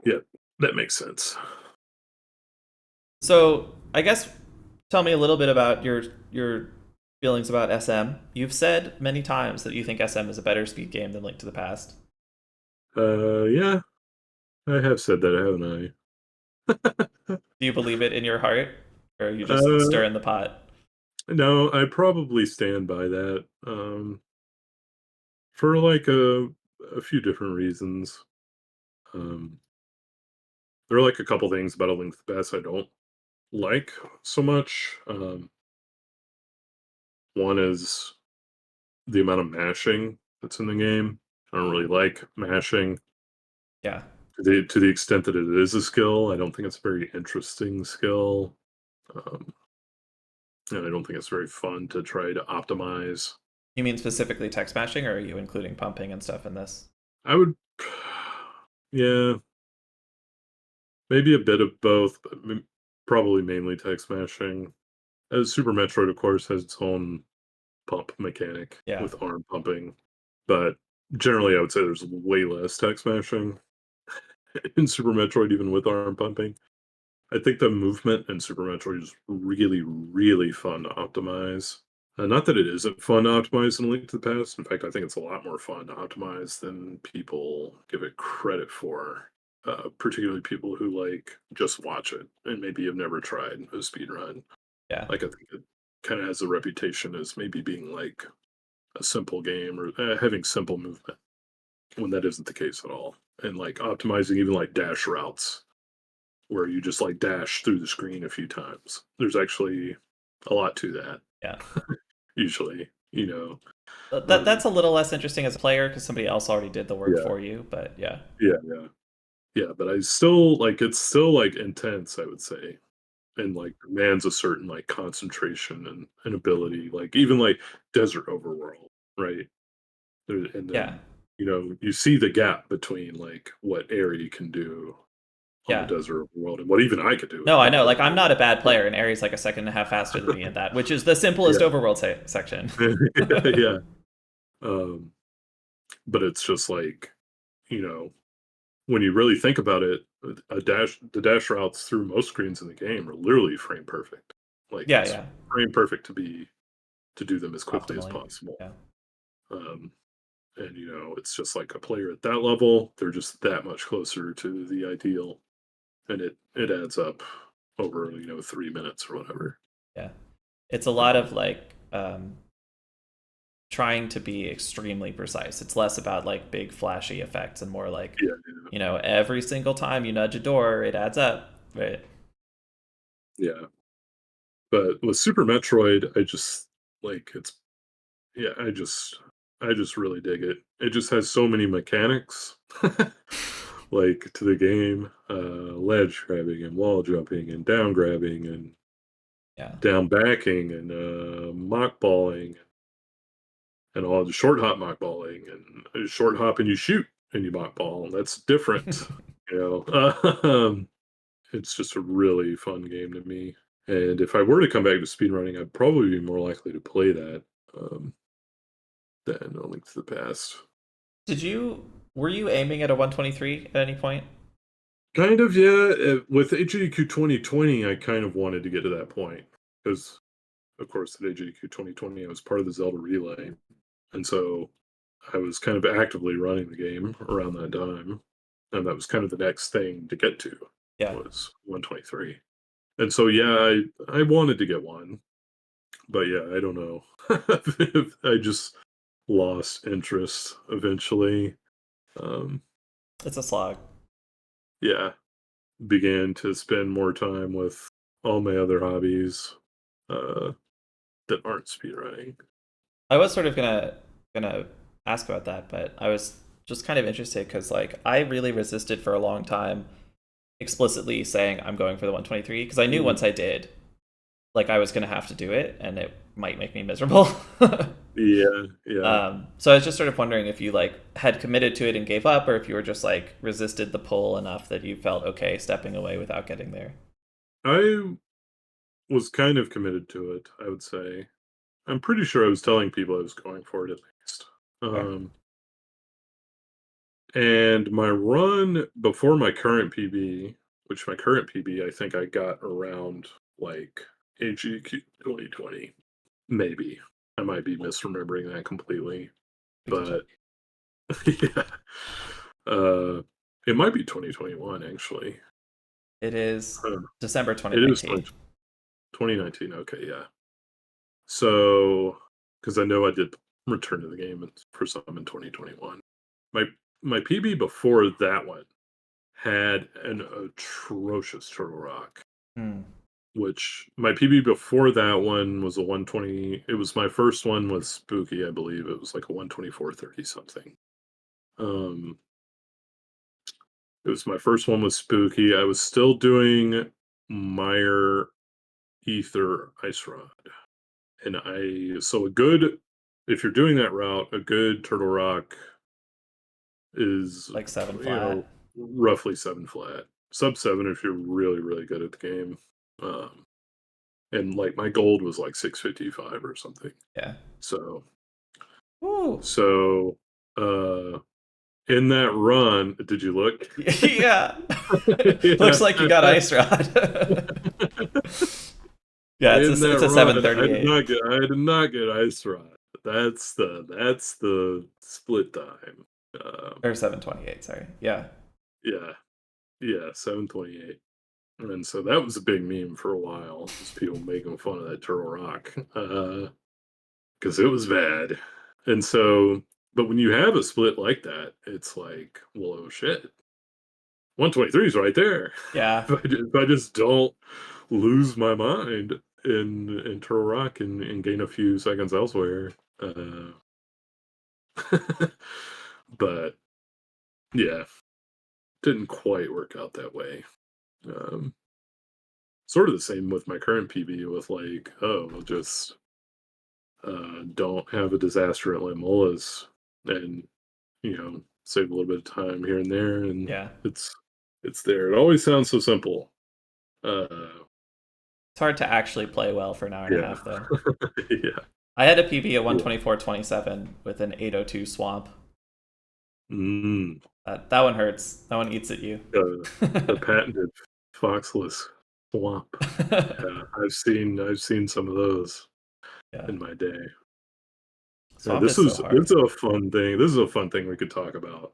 yeah, that makes sense. So I guess tell me a little bit about your feelings about SM. You've said many times that you think SM is a better speed game than Link to the Past. Yeah, I have said that, haven't I? Do you believe it in your heart, or are you just Uh, stirring the pot? no, I probably stand by that, for, like, a few different reasons. Um, there are, like, a couple things about A Link to the Past I don't like so much. One is the amount of mashing that's in the game. I don't really like mashing Yeah, to the extent that it is a skill. I don't think it's a very interesting skill, um, and I don't think it's very fun to try to optimize. you mean specifically text mashing, or are you including pumping and stuff in this? I would, yeah, maybe a bit of both, but probably mainly text mashing. As Super Metroid, of course, has its own pump mechanic Yeah, with arm pumping, but generally, I would say there's way less text mashing in Super Metroid, even with arm pumping. I think the movement in Super Metroid is really, really fun to optimize. Not that it isn't fun to optimize in Link to the Past. In fact, I think it's a lot more fun to optimize than people give it credit for. Particularly people who just watch it and maybe have never tried a speed run. yeah, Like I think it kind of has a reputation as maybe being like a simple game or having simple movement when that isn't the case at all. And like optimizing even like dash routes where you just like dash through the screen a few times. There's actually a lot to that yeah. usually. That's Um, a little less interesting as a player because somebody else already did the work yeah, for you. But yeah, yeah, yeah, yeah. But I still like it's still like intense, I would say, and like demands a certain like concentration and ability. Like even like Desert Overworld, right? And yeah, then you see the gap between like what Airy can do on the yeah. Desert Overworld and what even I could do No, I on the know. Desert Like I'm not a Overworld. bad player, and Aries like a second and a half faster than me at that, which is the simplest Yeah, overworld section. yeah, yeah. Um, but it's just like you know when you really think about it, The dash routes through most screens in the game are literally frame perfect. Like, Yeah, it's yeah, frame perfect to do them as quickly as optimally. possible. Yeah. Um, and, it's just like a player at that level, they're just that much closer to the ideal, and it adds up over, 3 minutes or whatever. Yeah. It's a lot Um, of like trying to be extremely precise. It's less about like big flashy effects and more like, yeah, every single time you nudge a door, it adds up, right? yeah. But with Super Metroid, I just like it's yeah, I just really dig it. It just has so many mechanics like to the game, ledge grabbing and wall jumping and down grabbing and Yeah. down backing and mock balling and all the short hop mock balling and short hop and you shoot and you mock ball. That's different, you know. It's just a really fun game to me. And if I were to come back to speedrunning, I'd probably be more likely to play that um, than A Link to the Past. Were you aiming at a 123 at any point? Kind of, yeah. With HDQ 2020, I kind of wanted to get to that point because, of course, at HDQ 2020, I was part of the Zelda Relay, and so I was kind of actively running the game around that time, and that was kind of the next thing to get to Yeah. was 123. And so, yeah, I wanted to get one, but yeah, I don't know. I just lost interest eventually. Um, It's a slog. yeah, began to spend more time with all my other hobbies uh, that aren't speedrunning. I was sort of gonna ask about that, but I was just kind of interested because like I really resisted for a long time explicitly saying I'm going for the 123 because I knew Mm, once I did, like I was gonna have to do it and it might make me miserable. yeah, yeah. So I was just sort of wondering if you like had committed to it and gave up, or if you were just like resisted the pull enough that you felt okay stepping away without getting there. I was kind of committed to it, I would say. I'm pretty sure I was telling people I was going for it at least. Fair. Um, and my run before my current PB, which my current PB, I think I got around like AGQ 2020. Maybe. I might be misremembering that completely. Good to check. But yeah. Uh, it might be 2021 actually. It is Huh. December It is 2019. 2019. Okay, yeah. So, because I know I did return to the game for some in 2021. My my PB before that one had an atrocious Turtle Rock, Hmm. which my PB before that one was a 120. It was my first one with Spooky, I believe. It was like a 124.30 something. Um, it was my first one with Spooky. I was still doing Meyer Ether Ice Rod. And so a good, if you're doing that route, a good Turtle Rock is, Like seven you know, flat. roughly 7 flat. Sub 7 if you're really, really good at the game. Um, and like my gold was like 655 or something. Yeah. So, Woo. so, uh, in that run, did you look? Yeah. Yeah. Looks like you got ice rod. Yeah, In that it's a run, I did 738 not get I did not get ice rod. That's the split time. or 728. Sorry. Yeah. Yeah, yeah, 728. And so that was a big meme for a while, just people making fun of that Turtle Rock, because it was bad. And so, but when you have a split like that, it's like, well, oh shit, 123 is right there. Yeah. If I just don't lose my mind in Turtle Rock and gain a few seconds elsewhere. Uh, but yeah, didn't quite work out that way. Um, Sort of the same with my current PB with like, oh, we'll just don't have a disaster at Limola's and save a little bit of time here and there, and Yeah. it's there. It always sounds so simple. Uh, It's hard to actually play well for an hour and a yeah, half though. yeah, I had a PB at yeah. 124.27 with an 802 swamp. Mm, That one hurts. That one eats at you. the patented foxless swamp. Yeah, I've seen some of those Yeah. in my day. Yeah, Swamp this is so is this hard. is a fun thing. This is a fun thing we could talk about.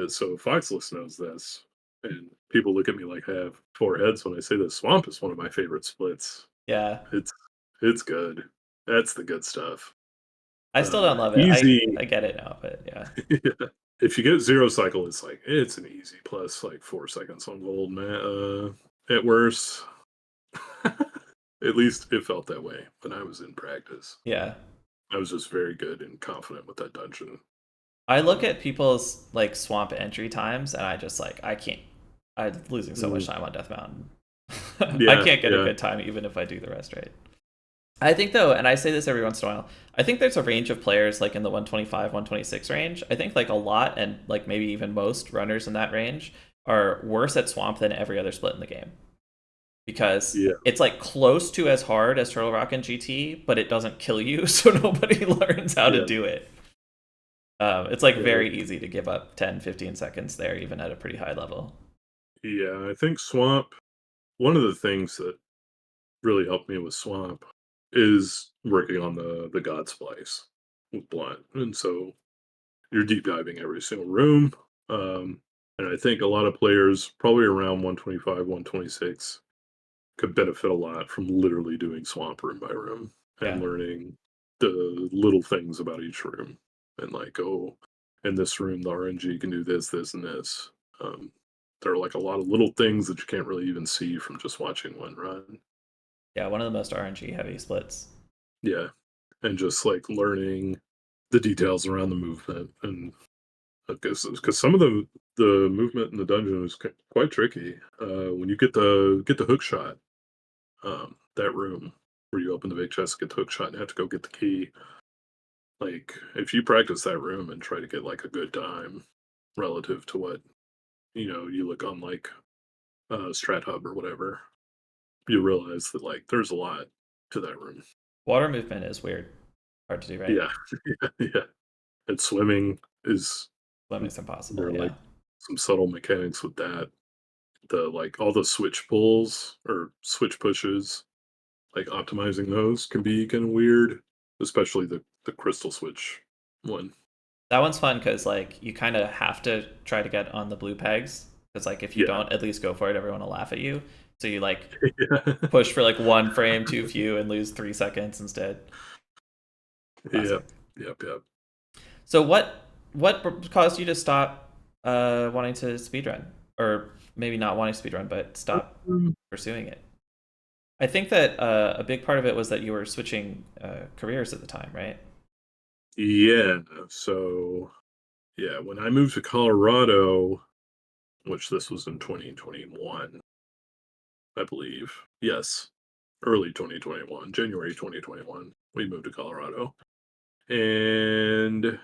So Foxless knows this, and people look at me like I have four heads when I say this. Swamp is one of my favorite splits. Yeah. It's it's good. That's the good stuff. I still don't love it. Easy. I get it now, but yeah. Yeah. If you get zero cycle, it's like it's an easy plus like 4 seconds on gold, man. At worst, at least it felt that way when I was in practice. Yeah. I was just very good and confident with that dungeon. I look Um, at people's like swamp entry times and I just like I can't. I'm losing so much mm, time on Death Mountain. I yeah, can't get a yeah, good time even if I do the rest right. I think though, and I say this every once in a while, I think there's a range of players like in the 125, 126 range. I think like a lot and like maybe even most runners in that range are worse at swamp than every other split in the game because yeah, it's like close to as hard as Turtle Rock and GT, but it doesn't kill you, so nobody learns how to yeah, do it. It's like yeah, very easy to give up 10, 15 seconds there, even at a pretty high level. yeah. I think Swamp. One of the things that really helped me with Swamp is working on the God Splice with Blunt, and so you're deep diving every single room. Um, and I think a lot of players, probably around 125, 126, could benefit a lot from literally doing swamp room by room and Yeah. learning the little things about each room. And like, oh, in this room, the RNG can do this, this, and this. Um, there are like a lot of little things that you can't really even see from just watching one run. Yeah, one of the most RNG heavy splits. Yeah. And just like learning the details around the movement and because some of the movement in the dungeon is quite tricky. When you get the hook shot, that room where you open the big chest, get the hook shot, and have to go get the key. Like if you practice that room and try to get like a good time relative to what you look on like Strat Hub or whatever, you realize that like there's a lot to that room. Water movement is weird. Hard to do right. Yeah, yeah. And swimming is Swimming's impossible, there are like yeah. some subtle mechanics with that. The like all the switch pulls or switch pushes, like optimizing those can be kind of weird, especially the crystal switch one. That one's fun because like you kind of have to try to get on the blue pegs because like if you Yeah. don't at least go for it, everyone will laugh at you. So you like Yeah. push for like one frame too few and lose 3 seconds instead. Classic. Yep. Yep. Yep. So what caused you to stop wanting to speedrun, or maybe not wanting to speedrun, but stop Um, pursuing it? I think that a big part of it was that you were switching careers at the time, right? yeah. So yeah, when I moved to Colorado, which this was in 2021, I believe. Yes, early 2021, January 2021, we moved to Colorado, and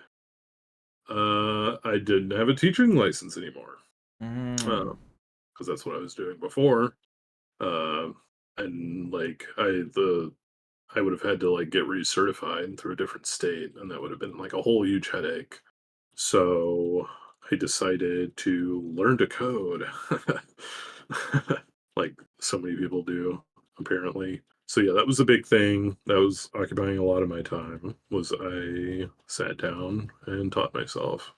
I didn't have a teaching license anymore. Mm. Because that's what I was doing before. Um, and like I would have had to like get recertified through a different state, and that would have been like a whole huge headache. So I decided to learn to code, like so many people do, apparently. So yeah, that was a big thing. That was occupying a lot of my time. Was I sat down and taught myself.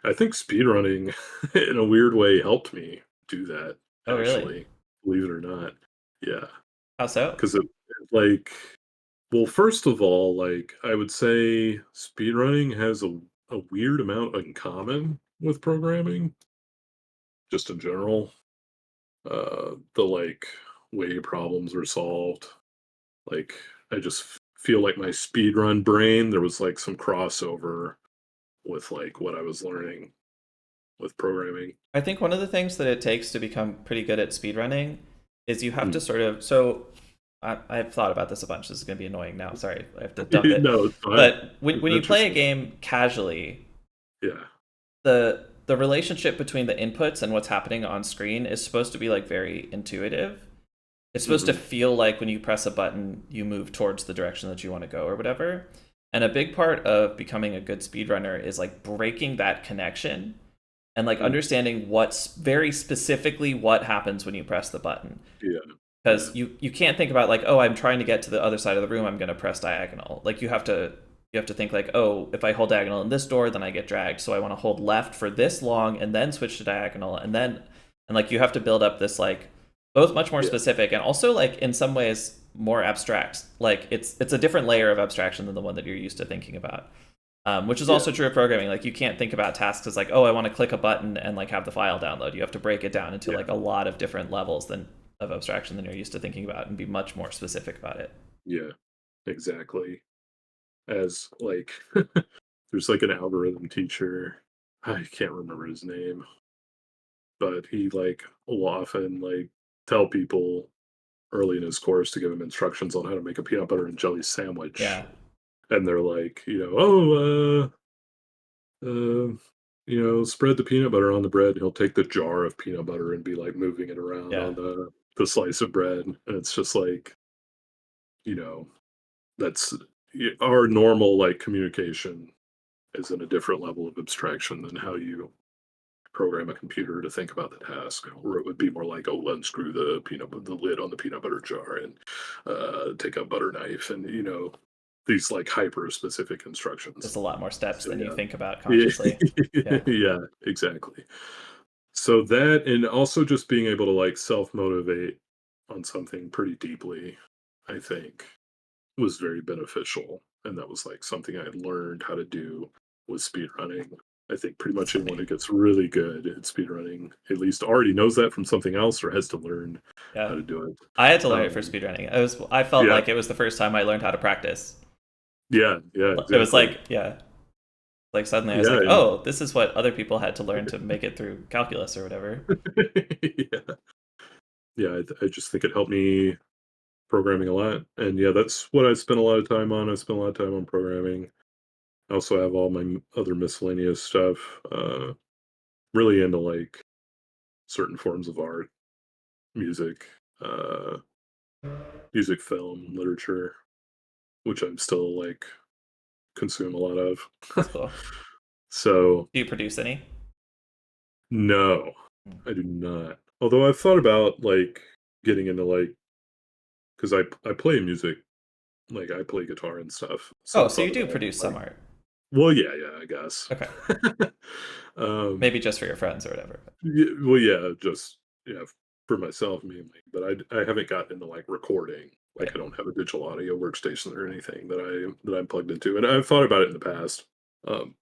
I think speedrunning, in a weird way, helped me do that, Oh, really? actually, believe it or not. Yeah, How so? because like, well, first of all, like, I would say speedrunning has a weird amount in common with programming, just in general. The like way problems are solved. Like, I just feel like my speedrun brain, there was like some crossover with like what I was learning with programming. I think one of the things that it takes to become pretty good at speedrunning is you have Mm. to sort of. So I've thought about this a bunch. This is going to be annoying now. Sorry, I have to dump it. No, it's fine. But when It's you play a interesting. game casually, Yeah. the relationship between the inputs and what's happening on screen is supposed to be like very intuitive. It's supposed to Mhm. feel like when you press a button, you move towards the direction that you want to go or whatever. And a big part of becoming a good speedrunner is like breaking that connection and like Mm, understanding what's very specifically what happens when you press the button. yeah, yeah, Because you can't think about like, oh, I'm trying to get to the other side of the room, I'm going to press diagonal. Like you have to think like, oh, if I hold diagonal in this door, then I get dragged. So I want to hold left for this long and then switch to diagonal and like you have to build up this like both much more yeah, specific and also like in some ways more abstract. Like it's a different layer of abstraction than the one that you're used to thinking about. Which is yeah, also true of programming. Like you can't think about tasks as like, oh, I want to click a button and like have the file download. You have to break it down into yeah, like a lot of different levels than of abstraction than you're used to thinking about and be much more specific about it. yeah, exactly. As like, there's like an algorithm teacher. I can't remember his name, but he like will often like tell people early in his course to give him instructions on how to make a peanut butter and jelly sandwich, Yeah. and they're like, oh, uh, spread the peanut butter on the bread. He'll take the jar of peanut butter and be like moving it around Yeah. on the slice of bread, and it's just like, you know, that's our normal like communication is in a different level of abstraction than how you program a computer to think about the task, or it would be more like, oh, unscrew the lid on the peanut butter jar and take a butter knife, and these like hyper specific There's instructions. a lot more steps So than you yeah, think about consciously. yeah, Yeah. yeah, exactly. So that, and also just being able to like self motivate on something pretty deeply, I think, was very beneficial, and that was like something I learned how to do with speedrunning. I think pretty That's much anyone funny. who gets really good at speedrunning at least already knows that from something else or has to learn Yeah. how to do it. I had to learn it for Um, speedrunning. I felt yeah, like it was the first time I learned how to practice. yeah, yeah, It was exactly. like, yeah, like suddenly I was Yeah, like, and oh, this is what other people had to learn to make it through calculus or whatever. yeah, yeah. I just think it helped me programming a lot, and yeah, that's what I spent a lot of time on. I spent a lot of time on programming. I also have all my other miscellaneous stuff. Really into like certain forms of art, music, uh, music, film, literature, which I'm still like consume a lot of. That's cool. So Do you produce any? no, Hmm. I do not. Although I've thought about like getting into like, because I play music, like I play guitar and stuff. So Oh, I've so you thought do about produce some like, art. well, yeah, yeah, I guess. Okay. um, Maybe just for your friends or whatever. well, yeah, just yeah, for myself mainly. But I haven't gotten into like recording. Like Right. I don't have a digital audio workstation or anything that I'm plugged into. And I've thought about it in the past. Um,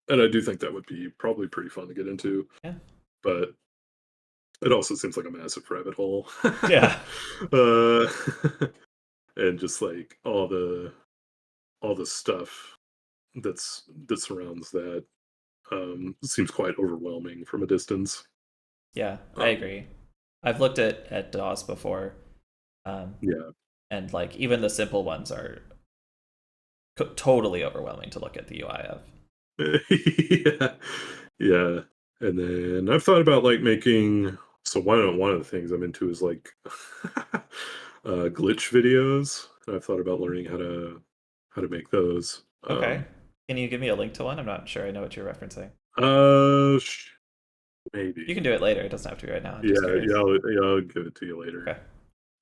and I do think that would be probably pretty fun to get into. Yeah. But it also seems like a massive rabbit hole. Yeah. uh, and just like all the stuff that surrounds that seems quite overwhelming from a distance. Yeah, I Um, agree. I've looked at DAWs before, um, yeah. and like even the simple ones are totally overwhelming to look at the UI of. Yeah. Yeah. And then I've thought about like making, so one of the things I'm into is like glitch videos. I've thought about learning how to make those. Okay. Can you give me a link to one? I'm not sure I know what you're referencing. Uh You maybe. can do it later. It doesn't have to be right now. I'm Yeah, just curious. I'll give it to you later. Okay.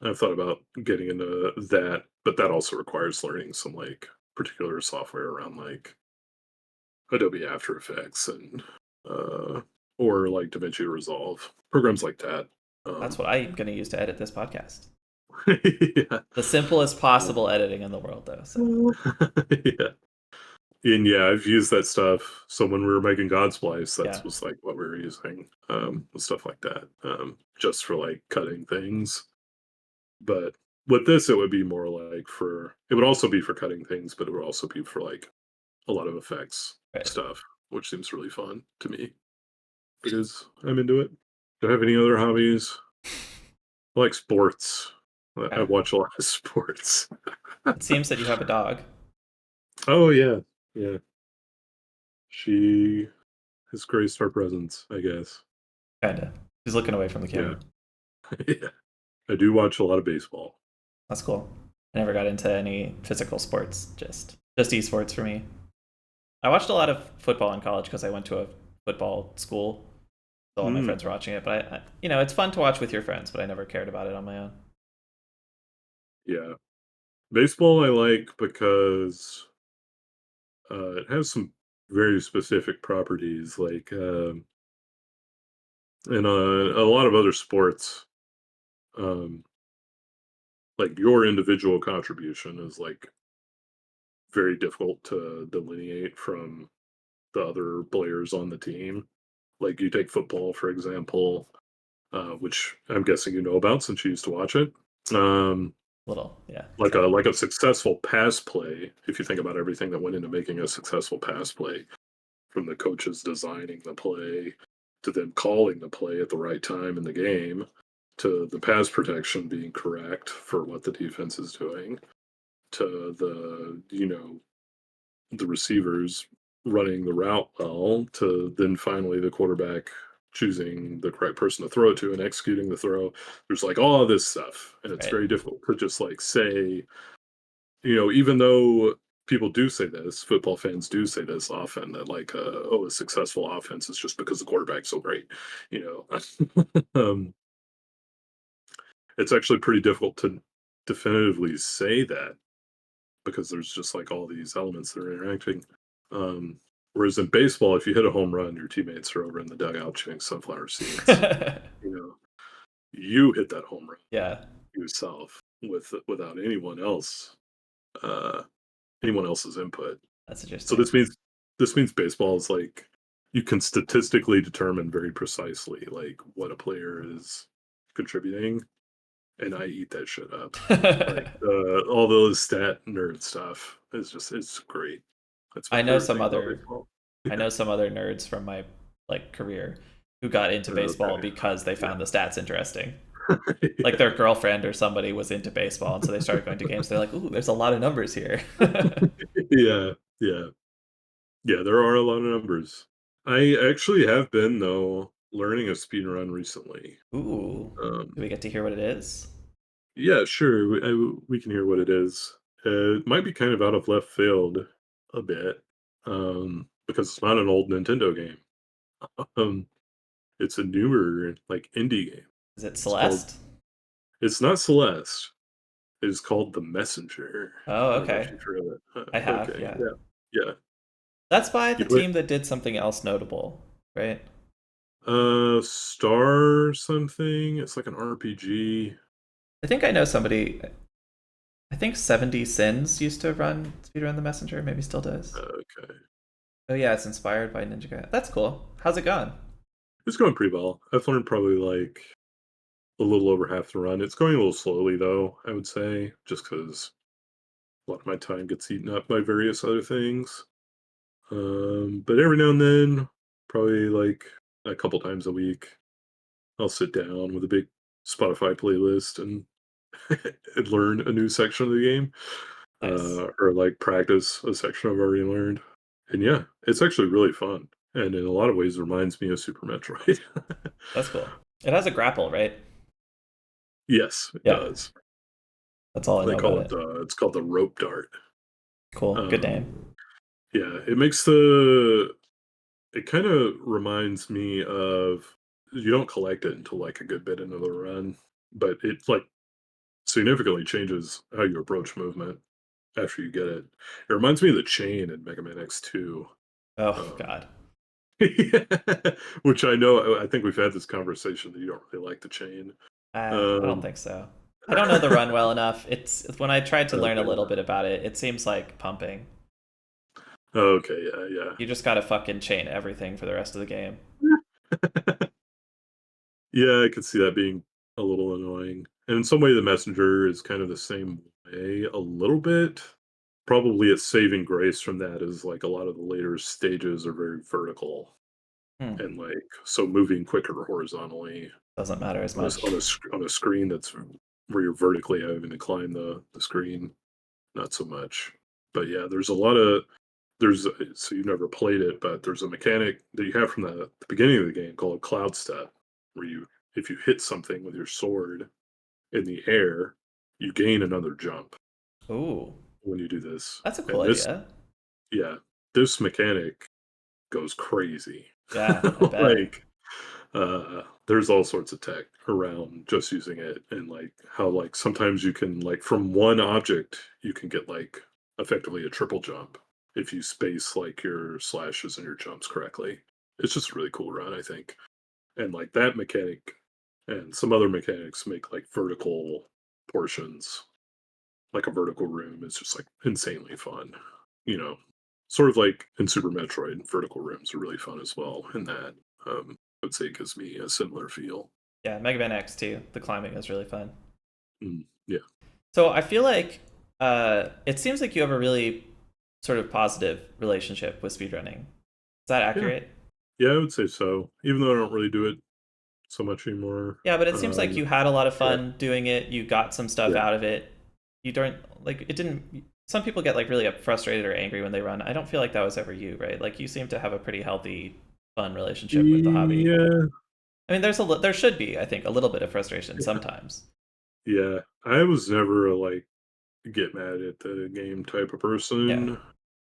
I've thought about getting into that, but that also requires learning some like particular software around like Adobe After Effects and uh, or like DaVinci Resolve programs like that. That's Um, what I'm going to use to edit this podcast. yeah, The simplest possible editing in the world, though. So, yeah, and yeah, I've used that stuff. So when we were making God Splice, yeah. that's was like what we were using, stuff like that, just for like cutting things. But with this, it would be more like for it would also be for cutting things, but it would also be for like a lot of effects Right. stuff, which seems really fun to me because I'm into it. Do I have any other hobbies? I like sports. I Yeah. watch a lot of sports. It seems that you have a dog. Oh yeah, yeah. She has graced our presence, I guess. Kinda. He's looking away from the Yeah, camera. yeah. I do watch a lot of baseball. That's cool. I never got into any physical sports. Just Just esports for me. I watched a lot of football in college because I went to a football school. So all my Mm, friends were watching it, but it's fun to watch with your friends, but I never cared about it on my own. yeah. Baseball I like because it has some very specific properties, like in a lot of other sports, um, like your individual contribution is like very difficult to delineate from the other players on the team. Like you take football, for example, which I'm guessing you know about since you used to watch it. Um, Little, yeah, like a slightly. like a successful pass play, if you think about everything that went into making a successful pass play, from the coaches designing the play to them calling the play at the right time in the game to the pass protection being correct for what the defense is doing to the receivers running the route well to then finally the quarterback choosing the correct person to throw it to and executing the throw. There's like all of this stuff, and it's Right. very difficult to just like say, even though people do say this, football fans do say this often that like, oh, a successful offense is just because the quarterback's so great. You know, it's actually pretty difficult to definitively say that because there's just like all these elements that are interacting. Whereas in baseball, if you hit a home run, your teammates are over in the dugout chewing sunflower seeds. You know, you hit that home run Yeah, yourself without uh, anyone else's input. that's So interesting. this means baseball is like you can statistically determine very precisely like what a player is contributing, and I eat that shit up. Like all those stat nerd stuff is just it's great. That's my I know favorite some thing about other baseball. I Yeah. know some other nerds from my career who got into baseball Okay. because they Yeah. found the stats interesting. Like their Yeah. girlfriend or somebody was into baseball, and so they started going to games. They're like, "Ooh, there's a lot of numbers here." Yeah. Yeah. Yeah. There are a lot of numbers. I actually have been though learning a speed run recently. Ooh, Um, do we get to hear what it is? Yeah, sure. We can hear what it is. It might be kind of out of left field a bit, because it's not an old Nintendo game. Um, it's a newer, like indie game. Is it It's called. Celeste? It's not Celeste. It is called The Messenger. Oh, I don't know if okay. you've heard of it. I have, Okay, yeah. yeah, yeah. That's by You the play team that did something else notable, right? Star something. It's like an RPG. I think I know somebody. I think 70 Sins used to run speedrun the Messenger, maybe still does. Okay, Oh yeah, it's inspired by Ninja Gaiden. That's cool. How's it going? it's going pretty well. I've learned probably like a little over half the run. It's going a little slowly though, I would say, just because a lot of my time gets eaten up by various other things. But every now and then, probably like a couple times a week, I'll sit down with a big Spotify playlist and and learn a new section of the game, Nice. or like practice a section I've already learned. And yeah, it's actually really fun, and in a lot of ways reminds me of Super Metroid. That's cool. It has a grapple, right? Yes, it Yeah, does. that's all I They know about call it it. it's called the rope dart. Cool. Good Um, name. yeah, it kind of reminds me of you don't collect it until like a good bit into the run, but it like significantly changes how you approach movement after you get it. It reminds me of the chain in Mega Man X2. Oh Um, God. yeah, which I know I think we've had this conversation that you don't really like the chain. I don't Um, think so. I don't know the run well enough. It's when I tried to learn a little okay. bit about it, it seems like pumping. Okay, yeah, You just gotta fucking chain everything for the rest of the game. yeah. Yeah, I could see that being a little annoying. And in some way, the messenger is kind of the same way a little bit. Probably a saving grace from that is like a lot of the later stages are very vertical Hmm. and like so moving quicker horizontally Doesn't matter as on a much. on a screen that's where you're vertically having to climb the screen, not so much. But yeah, so you've never played it, but there's a mechanic that you have from the beginning of the game called cloud step, where you if you hit something with your sword in the air, you gain another jump. Ooh. when you do this. That's a cool And this, idea. yeah, this mechanic goes crazy. Yeah, I bet. Like, there's all sorts of tech around just using it, and like how like sometimes you can like from one object you can get like effectively a triple jump if you space like your slashes and your jumps correctly. It's just a really cool run, I think. And like that mechanic and some other mechanics make like vertical portions, like a vertical room is just like insanely fun. You know, sort of like in Super Metroid, vertical rooms are really fun as well. And that I would say gives me a similar feel. Yeah, Mega Man X too. The climbing is really fun. Yeah, So I feel like it seems like you have a really sort of positive relationship with speedrunning. Is that yeah, accurate? yeah. I would say so. Even though I don't really do it so much anymore. Yeah, but it seems like you had a lot of Yeah, fun doing it. You got some stuff yeah. out of it. You don't like it didn't some people get like really frustrated or angry when they run. I don't feel like that was ever you, right? Like you seem to have a pretty healthy, fun relationship with the hobby. Yeah, I mean, there should be, I think, a little bit of frustration sometimes. yeah. I was never a like get mad at the game type of Yeah. person,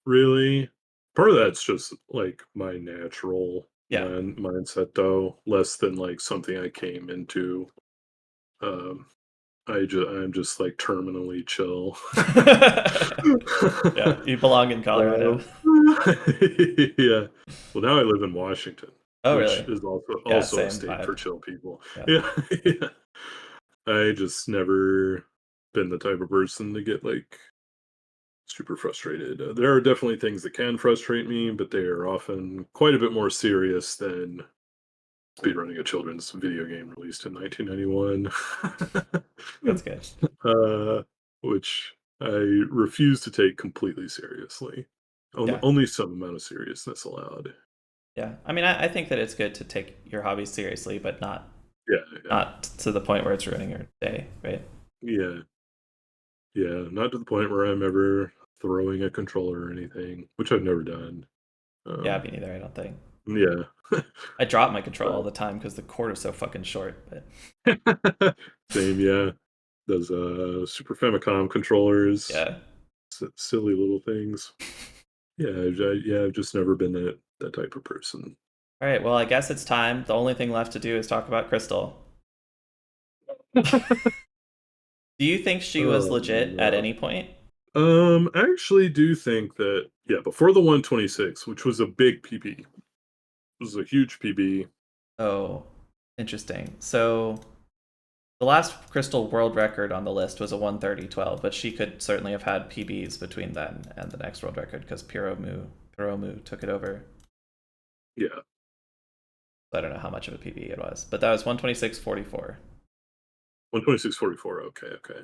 really. Part of that's just like my natural Yeah. mindset, though, less than like something I came into. Um, I'm just like terminally chill. Yeah, you belong in Colorado. Um, yeah. Well, now I live in Washington, Oh, which really? is Yeah, also a same state vibe. for chill people. Yeah. Yeah, yeah. I just never been the type of person to get like super frustrated. There are definitely things that can frustrate me, but they are often quite a bit more serious than speedrunning a children's video game released in 1991, That's good. uh, which I refuse to take completely seriously. Yeah. Only some amount of seriousness allowed. Yeah. I mean, I think that it's good to take your hobbies seriously, but Yeah, yeah, not to the point where it's ruining your day, right? yeah, yeah. Not to the point where I'm ever throwing a controller or anything, which I've never done. Yeah, Um, me neither, I don't think. yeah, I drop my control all but the time because the cord is so fucking short, but same, yeah. Those Super Famicom controllers, yeah. silly little things. Yeah, yeah. I've just never been that type of person. All right, well, I guess it's time. The only thing left to do is talk about Crystal. Do you think she was Oh legit at no. any point? I actually do think that yeah, before the 126, which was a big PB, it was a huge PB. Oh, interesting. So the last Crystal world record on the list was a 1:30:12, but she could certainly have had PBs between then and the next world record because Piromu took it over. Yeah, So I don't know how much of a PB it was, but that was 126:44. 126.44. Okay, okay.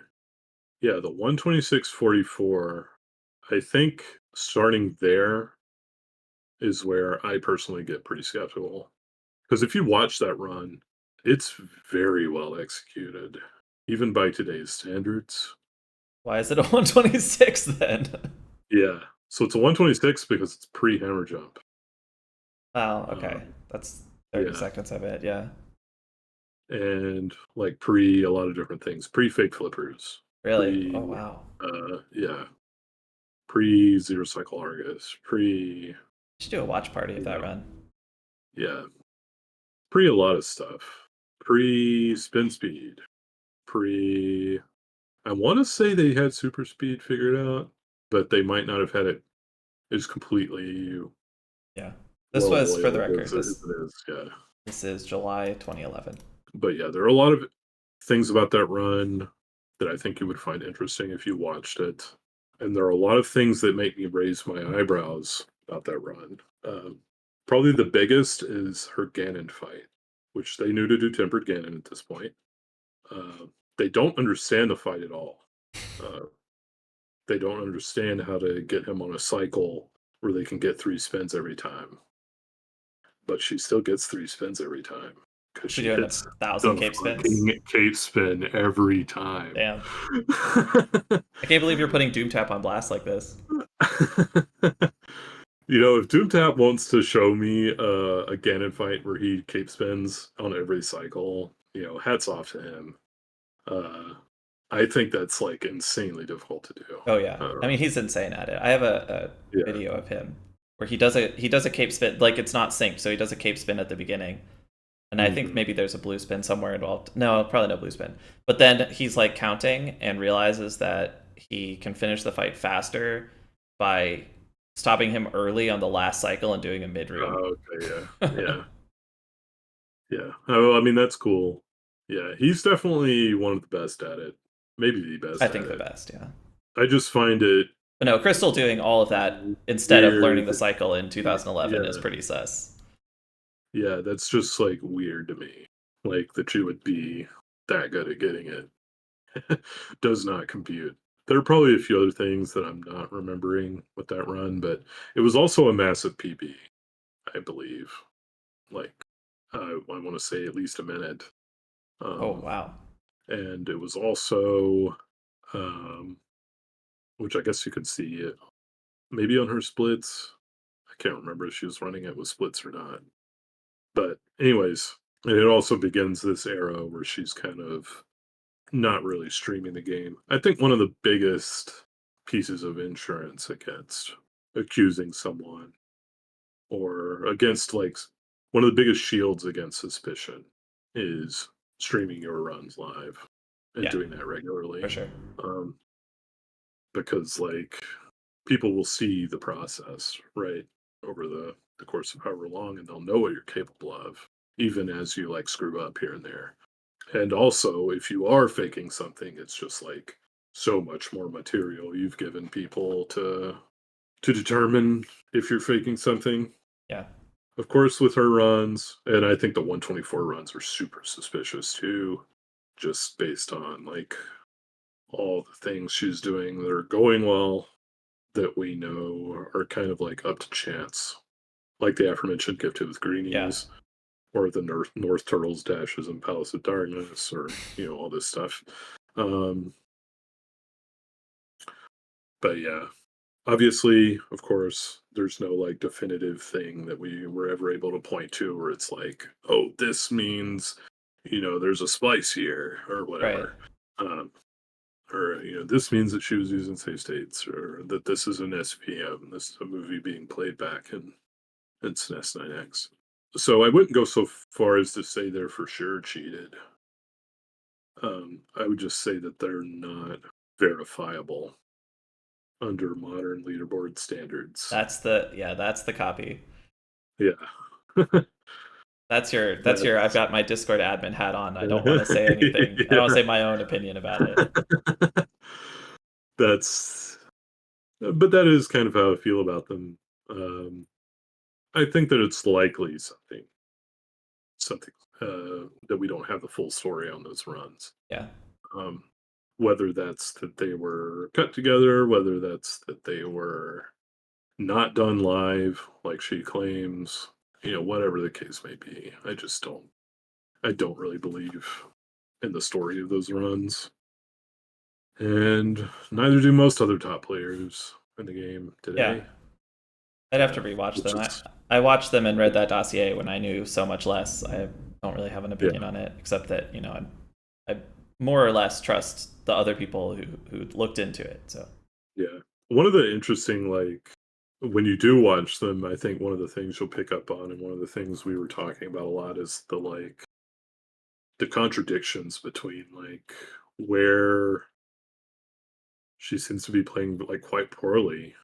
Yeah, the 126.44. I think starting there is where I personally get pretty skeptical. Because if you watch that run, it's very well executed, even by today's standards. Why is it a 126 then? Yeah. So it's a 126 because it's pre hammer jump. Wow, okay. Um, That's 30 yeah. seconds, I bet. Yeah. And like pre a lot of different things, pre fake flippers, Really? Oh, pre, wow. yeah, pre zero cycle Argus, pre, We should do a watch party of you that know, run. yeah, pre a lot of stuff, pre spin speed, pre, I want to say they had super speed figured out, but they might not have had it. It's completely Yeah. This well was, for the oiled record, as it is. Yeah. this is July 2011. But yeah, there are a lot of things about that run that I think you would find interesting if you watched it. And there are a lot of things that make me raise my eyebrows about that run. Probably the biggest is her Ganon fight, which they knew to do tempered Ganon at this point. Uh, they don't understand the fight at all. Uh, they don't understand how to get him on a cycle where they can get three spins every time. But she still gets three spins every time because She she doing a hits thousand the cape spins? fucking cape spin every time. Damn. I can't believe you're putting Doom Tap on blast like this. If Doomtap wants to show me a Ganon fight where he cape spins on every cycle, hats off to him. Uh, I think that's like insanely difficult to do. Oh yeah, I Uh, mean he's insane at it. I have a yeah. video of him where he does a cape spin, like it's not synced, so he does a cape spin at the beginning, and I think Hmm. maybe there's a blue spin somewhere involved. No, probably no blue spin. But then he's like counting and realizes that he can finish the fight faster by stopping him early on the last cycle and doing a mid room. Oh, okay. Yeah. Yeah. Yeah. Oh, I mean, that's cool. Yeah. He's definitely one of the best at it. Maybe the I best at think the it. best, yeah. I just find it But no, Crystal doing all of that instead of learning weird. the cycle in 2011 is Yeah. pretty sus. Yeah. That's just like weird to me. Like that you would be that good at getting it. Does not compute. There are probably a few other things that I'm not remembering with that run, but it was also a massive PB, I believe. Like, I want to say at least a minute. Oh Um, wow. and it was also, um, which I guess you could see it maybe on her splits. I can't remember if she was running it with splits or not. But, anyways, and it also begins this era where she's kind of not really streaming the game. I think one of the biggest pieces of insurance against accusing someone or against one of the biggest shields against suspicion is streaming your runs live and Yeah, doing that for regularly. sure. Um, because people will see the process, right, over the course of however long, and they'll know what you're capable of, even as you like screw up here and there. And also, if you are faking something, it's just like so much more material you've given people to determine if you're faking something. Yeah. Of course, with her runs, and I think the 124 runs are super suspicious too, just based on like all the things she's doing that are going well that we know are kind of like up to chance, like the aforementioned gifted with Yeah. greenies, or the North Turtles dashes and Palace of Darkness, or all this stuff. Um, but yeah, obviously, of course, there's no like definitive thing that we were ever able to point to where it's like, oh, this means there's a splice here or Right. whatever. Um, or this means that she was using safe states, or that this is an SPM. This is a movie being played back in SNES 9X. So I wouldn't go so far as to say they're for sure cheated. I would just say that they're not verifiable under modern leaderboard standards. That's the copy. Yeah. That's your I've That's got my Discord admin hat on. I don't want to say anything. I don't want to say my own opinion about it. yeah. That's but that is kind of how I feel about them. Um, I think that it's likely something that we don't have the full story on those runs. Yeah. Um, whether that's that they were cut together, whether that's that they were not done live, like she claims, whatever the case may be. I don't really believe in the story of those runs. And neither do most other top players in the game Yeah. today. I'd have to Yeah. rewatch Which them. I is I watched them and read that dossier when I knew so much less. I don't really have an opinion yeah, on it, except that I more or less trust the other people who looked into it. So yeah. One of the interesting when you do watch them, I think one of the things you'll pick up on, and one of the things we were talking about a lot, is the contradictions between where she seems to be playing like quite poorly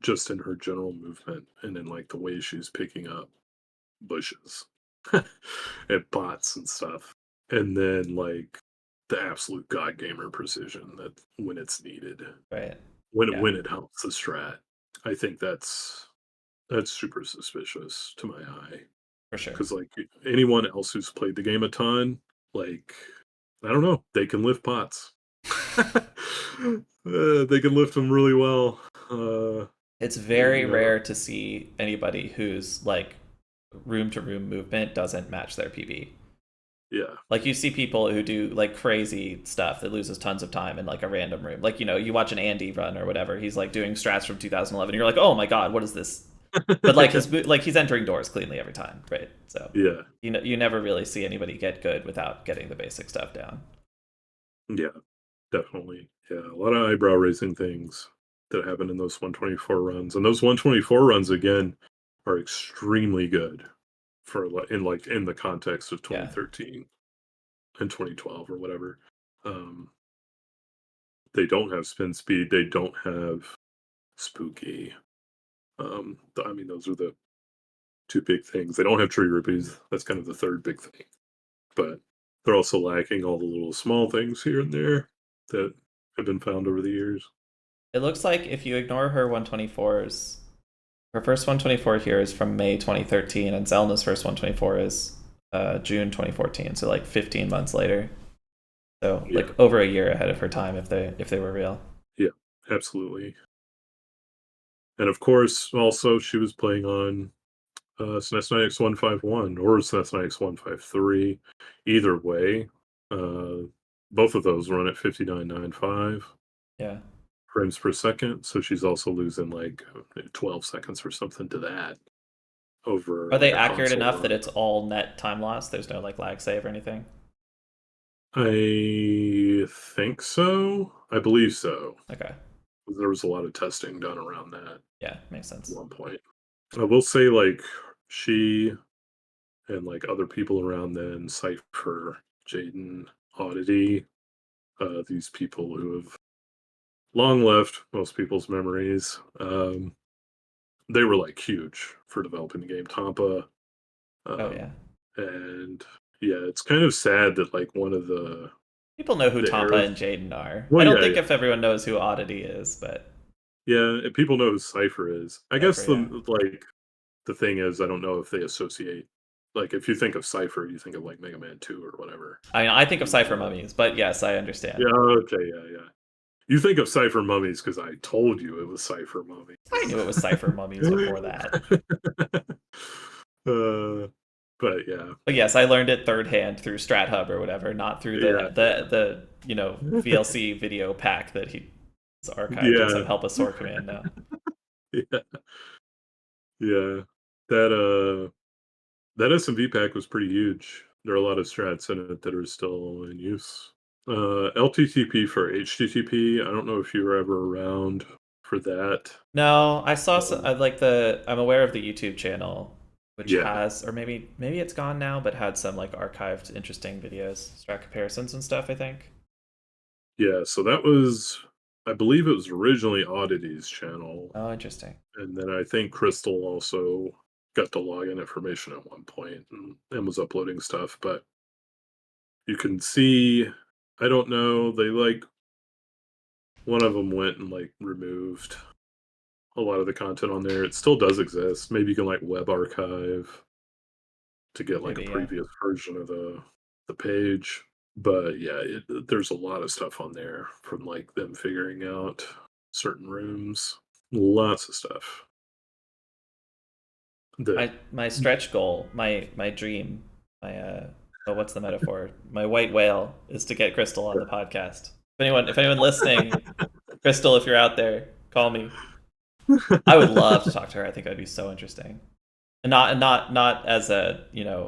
just in her general movement and in like the way she's picking up bushes and bots and stuff. And then the absolute god gamer precision that when it's needed, right. when Yeah, when it helps the strat. I think that's super suspicious to my eye. for sure. Because anyone else who's played the game a ton, like I don't know, they can lift pots. They can lift them really well. It's And very rare to see anybody whose like room to room movement doesn't match their PB. yeah. Like you see people who do like crazy stuff that loses tons of time in like a random room. Like you watch an Andy run or whatever. He's like doing strats from 2011. You're like, oh my god, what is this? But like he's entering doors cleanly every time, right? So Yeah. you never really see anybody get good without getting the basic stuff down. Yeah. definitely. Yeah, a lot of eyebrow raising things that happen in those 124 runs, and those 124 runs again are extremely good for in the context of Yeah. 2013 and 2012 or whatever. Um, they don't have spin speed. They don't have spooky. I mean, those are the two big things. They don't have tree rupees. That's kind of the third big thing. But they're also lacking all the little small things here and there that have been found over the years. It looks like if you ignore her 124s, her first 124 here is from May 2013, and Zelna's first 124 is June 2014. So like 15 months later. So Yeah, like over a year ahead of her time if they were real. yeah, absolutely. And of course, also she was playing on SNES X 151 or SNES X 153. Either way, uh, both of those run at 59.95 Yeah. frames per second. So she's also losing like 12 seconds or something to that over Are they like a accurate console enough that run. it's all net time loss? There's no like lag save or anything? I think so. I believe so. Okay. There was a lot of testing done around that at Yeah, makes sense. one point. I will say, like, she and like other people around then, Cypher, Jaden, Oddity, these people who have long left most people's memories, they were like huge for developing the game. Tampa, Oh yeah. um, and yeah, it's kind of sad that like one of People know who the Tampa eras. and Jaden are. I Well, don't yeah, think yeah. if everyone knows who Oddity is, but Yeah, and people know who Cypher is. I guess Cypher, yeah. the thing is, I don't know if they associate. Like, if you think of Cypher, you think of like Mega Man 2 or whatever. I mean, I think of You Cypher know? Mummies, but yes, I understand. Yeah. Okay. Yeah. Yeah. You think of Cypher Mummies because I told you it was Cypher Mummies. I knew it was Cypher Mummies before that. uh, but yeah, But yes, I learned it third hand through StratHub or whatever, not through yeah, the VLC video pack that he's archived in yeah, some help us sort command now. yeah, yeah. That that SMV pack was pretty huge. There are a lot of strats in it that are still in use. LTTP for HTTP. I don't know if you were ever around for that. No, I saw Um, I like the I'm aware of the YouTube channel which yeah, has or maybe it's gone now but had some like archived interesting videos, strat comparisons and stuff, I think. yeah. So that was, I believe it was originally Oddity's channel, Oh, interesting. and then I think Crystal also got the login information at one point and was uploading stuff. But you can see, I don't know, they like one of them went and like removed a lot of the content on there. It still does exist. Maybe you can like web archive to get like a Maybe, yeah. previous version of the page. But yeah, there's a lot of stuff on there from like them figuring out certain rooms. Lots of stuff. That My stretch goal, my dream, my oh, what's the metaphor? My white whale is to get Crystal on the podcast. If anyone listening, Crystal, if you're out there, call me. I would love to talk to her. I think that'd be so interesting. And not as a, yeah,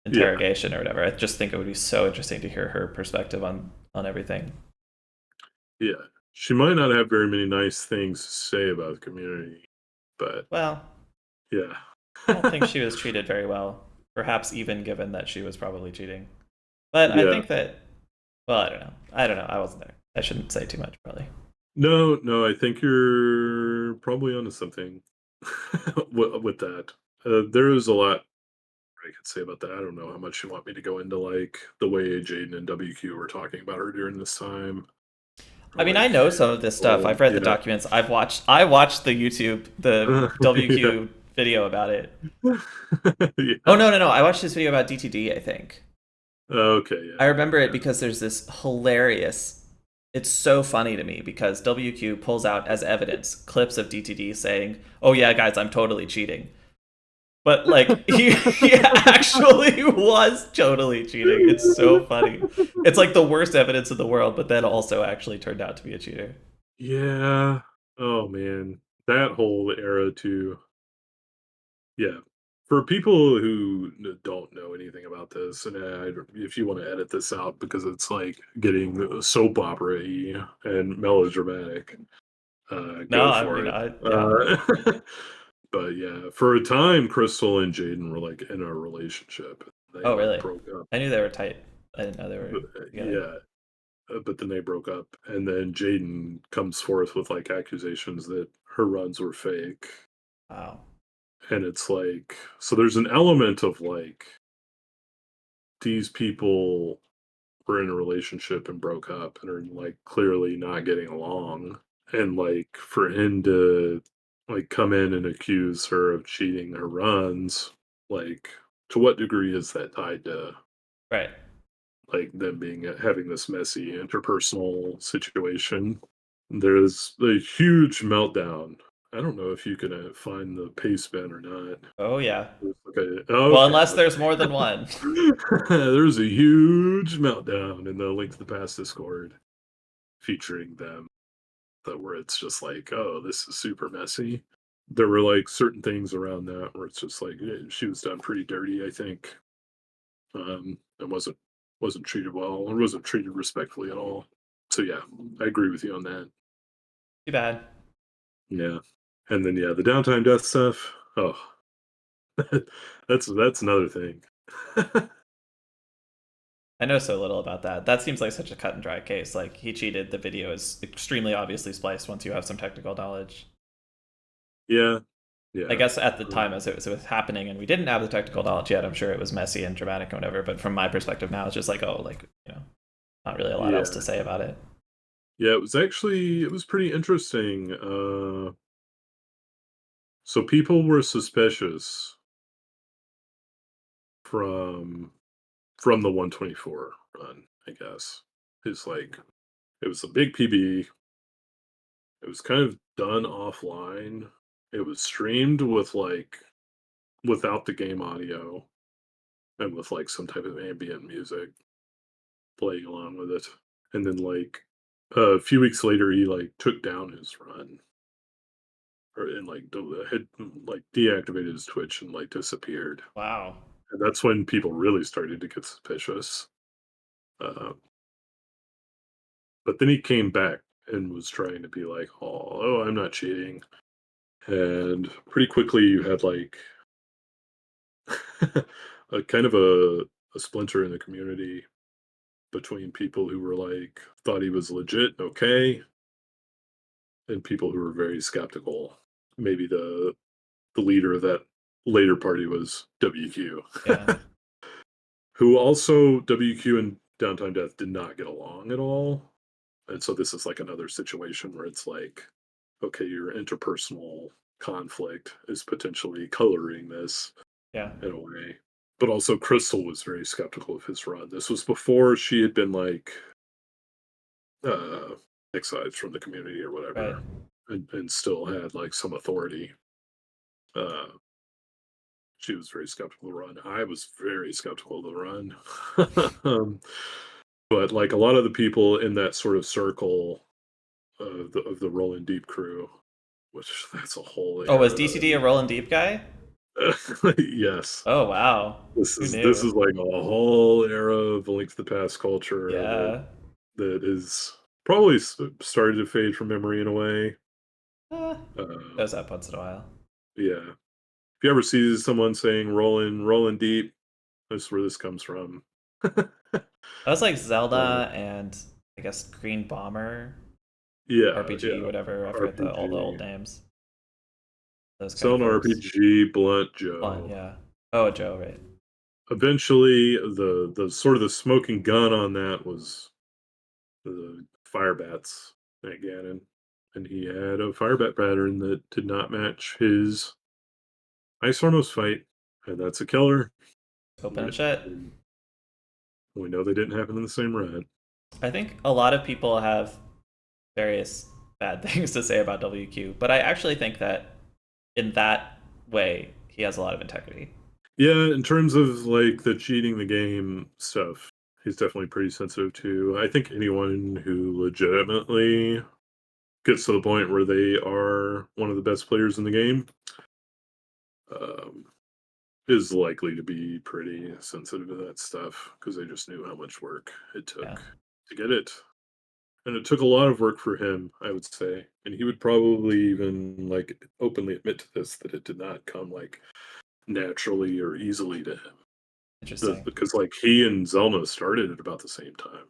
interrogation or whatever. I just think it would be so interesting to hear her perspective on everything. yeah. She might not have very many nice things to say about the community, but Well, yeah. I don't think she was treated very well, perhaps even given that she was probably cheating. But I Yeah. think that, well, I don't know. I don't know. I wasn't there. I shouldn't say too much, probably. No, no, I think you're probably onto something with that. There is a lot I could say about that. I don't know how much you want me to go into like the way Jaden and WQ were talking about her during this time. I Or mean, I like, know some of this stuff. oh I've read the yeah. documents. I watched the Yeah. WQ video about it. Oh, Yeah. no. I watched this video about DTD, I think. Okay, I yeah. remember it Yeah. because there's this hilarious. It's so funny to me because WQ pulls out as evidence clips of DTD saying, "Oh yeah, guys, I'm totally cheating." But like he actually was totally cheating. It's so funny. It's like the worst evidence in the world, but then also actually turned out to be a cheater. Yeah. Oh man. That whole era too. Yeah. For people who don't know anything about this, and if you want to edit this out because it's like getting soap opera-y and melodramatic, No, go I for mean, it. yeah. But yeah, for a time, Crystal and Jaden were like in a relationship. They Oh, like really? broke up. I knew they were tight. I didn't know they were But, together. yeah, but then they broke up, and then Jaden comes forth with like accusations that her runs were fake, Wow. and it's like so. There's an element of like these people were in a relationship and broke up and are like clearly not getting along, and like for him to like come in and accuse her of cheating her runs, like to what degree is that tied to Right. like them being having this messy interpersonal situation? There's a huge meltdown. I don't know if you can find the paste bin or not. Oh, yeah. Okay, Well, okay, unless there's okay. more than one. There's a huge meltdown in the Link to the Past Discord featuring them, that where it's just like, oh, this is super messy. There were like certain things around that where it's just like she was done pretty dirty, I think, and wasn't treated well or wasn't treated respectfully at all. So yeah, I agree with you on that. Too bad. Yeah, and then yeah, the downtime death stuff. Oh, that's another thing. I know so little about that. That seems like such a cut and dry case. Like, he cheated. The video is extremely obviously spliced once you have some technical knowledge. Yeah, I yeah. guess at the Um, time as it was happening and we didn't have the technical knowledge yet, I'm sure it was messy and dramatic and whatever. But from my perspective now, it's just like, oh, like, not really a lot else to yeah, say about it. yeah. It was pretty interesting. So people were suspicious from from the 124 run, I guess. It's like it was a big PB. It was kind of done offline. It was streamed with like without the game audio and with like some type of ambient music playing along with it. And then like a few weeks later he like took down his run or and like had like deactivated his Twitch and like disappeared. Wow. And that's when people really started to get suspicious. Uh, but then he came back and was trying to be like, oh, I'm not cheating. And pretty quickly, you had like a kind of a splinter in the community between people who were like, thought he was legit, okay, and people who were very skeptical. Maybe the leader of that later party was WQ, Yeah. who also WQ and Downtime Death did not get along at all. And so this is like another situation where it's like, okay, your interpersonal conflict is potentially coloring this Yeah. in a way. But also, Crystal was very skeptical of his run. This was before she had been like uh, excised from the community or Right. whatever, and still had like some authority. Uh, she was very skeptical of the run. I was very skeptical of the run. But like a lot of the people in that sort of circle of the Rolling Deep crew, which that's a whole Oh, was era. DCD a rolling deep guy? Yes, Oh, wow. Who this knew? is like a whole era of Link to the Past culture Yeah. that is probably started to fade from memory in a way. Eh, Uh, shows up once in a while. yeah, if you ever see someone saying "rolling deep," that's where this comes from. That was like Uh, Zelda and I guess Green Bomber, yeah, RPG, yeah, whatever. I forget all the RPG, old names. Those kind of Selling folks. RPG, Blunt Fun, Joe. yeah. Oh, Joe, right. Eventually, the sort of the smoking gun on that was the fire bats at Ganon, and he had a fire bat pattern that did not match his Ice Armos fight, and that's a killer. Open and We, shut. we know they didn't happen in the same run. I think a lot of people have various bad things to say about WQ, but I actually think that in that way, he has a lot of integrity. Yeah, in terms of like the cheating the game stuff, he's definitely pretty sensitive to. I think anyone who legitimately gets to the point where they are one of the best players in the game, um, is likely to be pretty sensitive to that stuff because they just knew how much work it Yeah, took to get it. And it took a lot of work for him, I would say. And he would probably even like openly admit to this that it did not come like naturally or easily to him. interesting. Because like he and Zelna started at about the same time.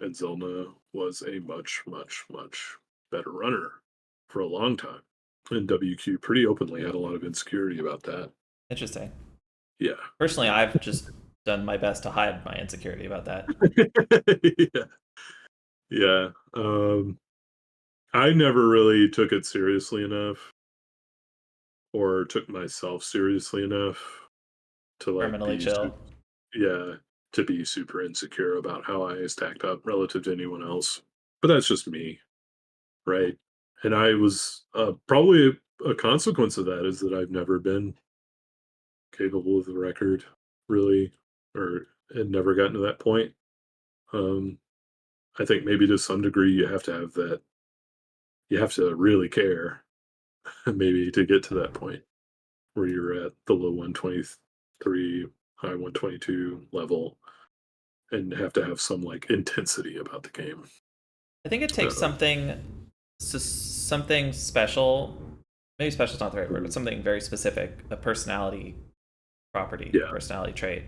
And Zelna was a much, much, much better runner for a long time. And WQ pretty openly had a lot of insecurity about that. Interesting. Yeah. Personally, I've just done my best to hide my insecurity about that. Yeah. Yeah. I never really took it seriously enough or took myself seriously enough to like Permanently chill. yeah, to be super insecure about how I stacked up relative to anyone else. But that's just me, right? And I was probably a consequence of that is that I've never been capable of the record really or had never gotten to that point. Um I think maybe to some degree you have to have that you have to really care maybe to get to that point where you're at the low 123, high 122 level and have to have some like intensity about the game. I think it takes Uh, something special. Maybe special is not the right word, but mhm. something very specific, a personality property, Yeah, personality trait,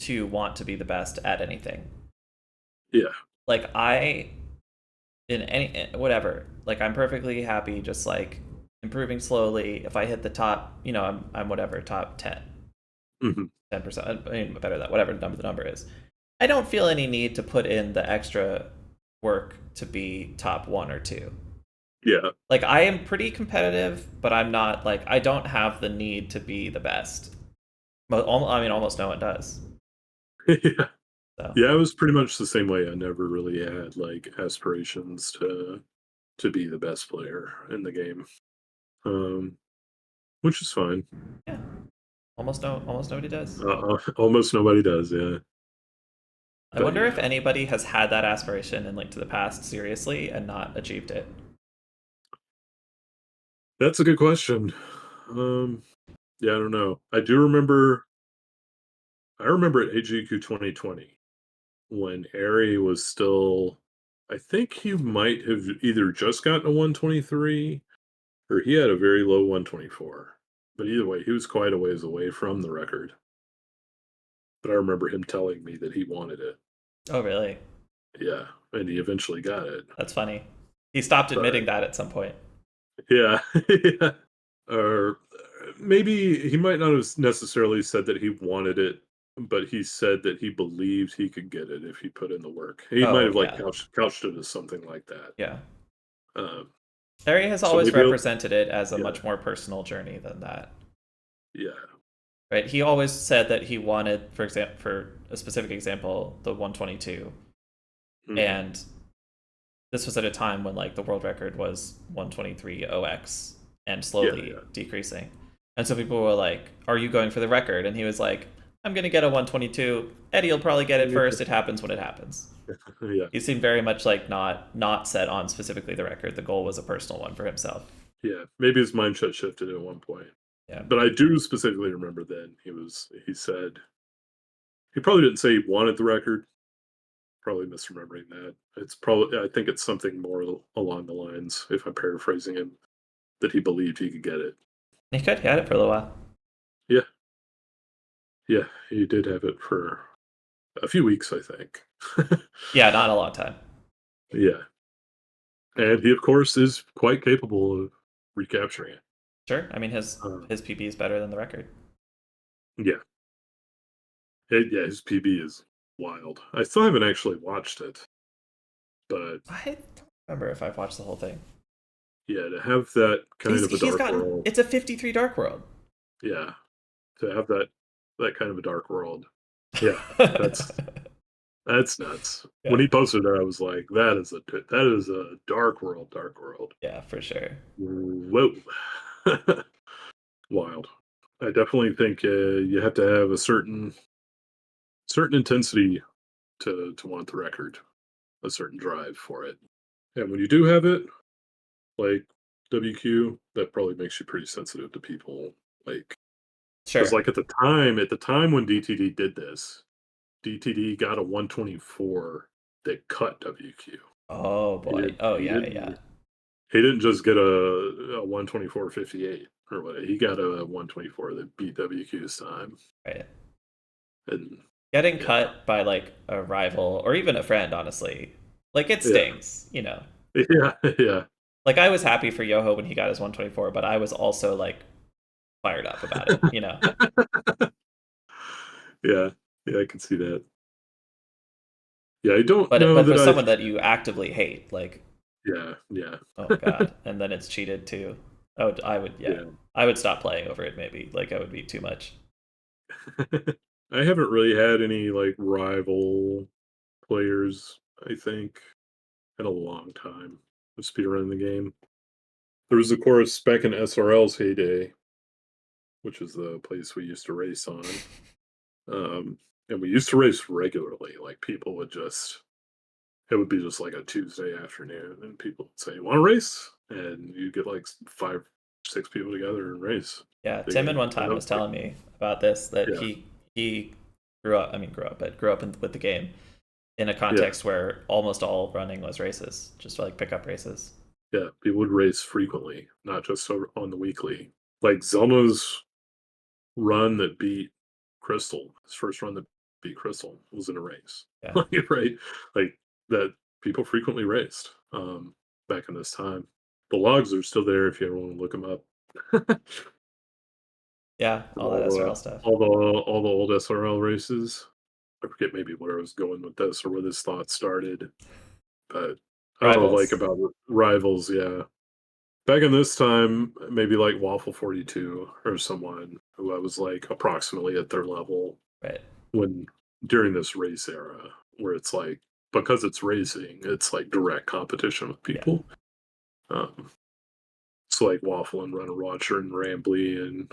to want to be the best at anything. yeah, Like I in any whatever, like I'm perfectly happy just like improving slowly. If I hit the top, I'm whatever top mhm, 10%. I mean, better that whatever the number is. I don't feel any need to put in the extra work to be top one or two. yeah, Like I am pretty competitive, but I'm not like I don't have the need to be the best. But I mean, almost no one does. yeah. So Yeah, I was pretty much the same way. I never really had like aspirations to be the best player in the game, um, which is fine. yeah, almost nobody does. Almost nobody does. Yeah, I but wonder if yeah, anybody has had that aspiration in Link to the Past seriously and not achieved it. that's a good question. Um, yeah, I don't know. I do remember. I remember at AGQ 2020 when Airy was still. I think he might have either just gotten a 123 or he had a very low 124. But either way, he was quite a ways away from the record. But I remember him telling me that he wanted it. Oh, really? Yeah, and he eventually got it. That's funny. He stopped But admitting that at some point. yeah, yeah. Or maybe he might not have necessarily said that he wanted it, but he said that he believed he could get it if he put in the work. He might Oh, have like yeah. couched it as something like that. Yeah. Um, Harry has so always maybe, represented it as a yeah, much more personal journey than that. yeah, Right? He always said that he wanted, for example, for a specific example, the 122. hmm, And this was at a time when like the world record was 123 OX and yeah, slowly decreasing. And so people were like, "Are you going for the record?" And he was like, "I'm going to get a 122. Eddie'll probably get it yeah, first. It happens when it happens." yeah, He seemed very much like not set on specifically the record. The goal was a personal one for himself. yeah. Maybe his mindset shifted at one point. Yeah. But I do specifically remember then he said he probably didn't say he wanted the record. Probably misremembering that. It's probably I think it's something more along the lines, if I'm paraphrasing him, that he believed he could get it. He could. He had it for a little while. Yeah, yeah, he did have it for a few weeks, I think. Yeah, not a long time. Yeah, and he of course is quite capable of recapturing it. Sure. I mean, his Um, his PB is better than the record. yeah, yeah, his PB is wild. I still haven't actually watched it, but I don't remember if I've watched the whole thing. yeah, to have that kind of a He's dark gotten. world, It's a 53 Dark World. yeah, to have that kind of a dark world, yeah, that's That's nuts. When Yeah. he posted that, I was like, that is a dark world, dark world." Yeah, for sure. Whoa. Wild. I definitely think, you have to have a certain intensity to want the record, a certain drive for it. And when you do have it, like WQ, that probably makes you pretty sensitive to people, like, Because Sure. like at the time when DTD did this, DTD got a 124 that cut WQ. Oh He boy. didn't. Oh He yeah, didn't. yeah. He didn't just get a 124.58 or what. He got a 124 that beat WQ's time. Right. And Getting yeah, cut by like a rival or even a friend, honestly, like it yeah, stings, you know. yeah, yeah. Like I was happy for Yoho when he got his 124, but I was also like fired up about it, you know. Yeah, yeah, I can see that. Yeah, I don't But know but that for I. someone that you actively hate, like Yeah, yeah, oh god, and then it's cheated too. I would yeah. yeah. I would stop playing over it maybe. Like that would be too much. I haven't really had any like rival players. I think in a long time of speedrunning the game. There was, of course, back in SRL's heyday, which is the place we used to race on. And we used to race regularly. Like people would just, it would be just like a Tuesday afternoon, and people would say, "You want to race?" And you get like five, six people together and race Yeah, the Timon game. one And time that was was like, telling me about this that yeah, he grew up. I mean, grew up with the game in a yeah, context where almost all running was races, just like pickup races. yeah. People would race frequently, not just on the weekly. Like Zelma's run that beat Crystal, his first run that beat Crystal was in a race. Yeah, Like, right? Like that people frequently raced back in this time. The logs are still there if you ever want to look them up. yeah, From all that SRL stuff. all the old SRL races. I forget maybe where I was going with this or where this thought started, but like Rivals, about rivals, yeah. Back in this time, maybe like Waffle 42 or someone who I was like approximately at their level right? when during this race era where it's like because it's racing, it's like direct competition with Yeah, people. Um, it's like Waffle and Runner Watcher and Rambly and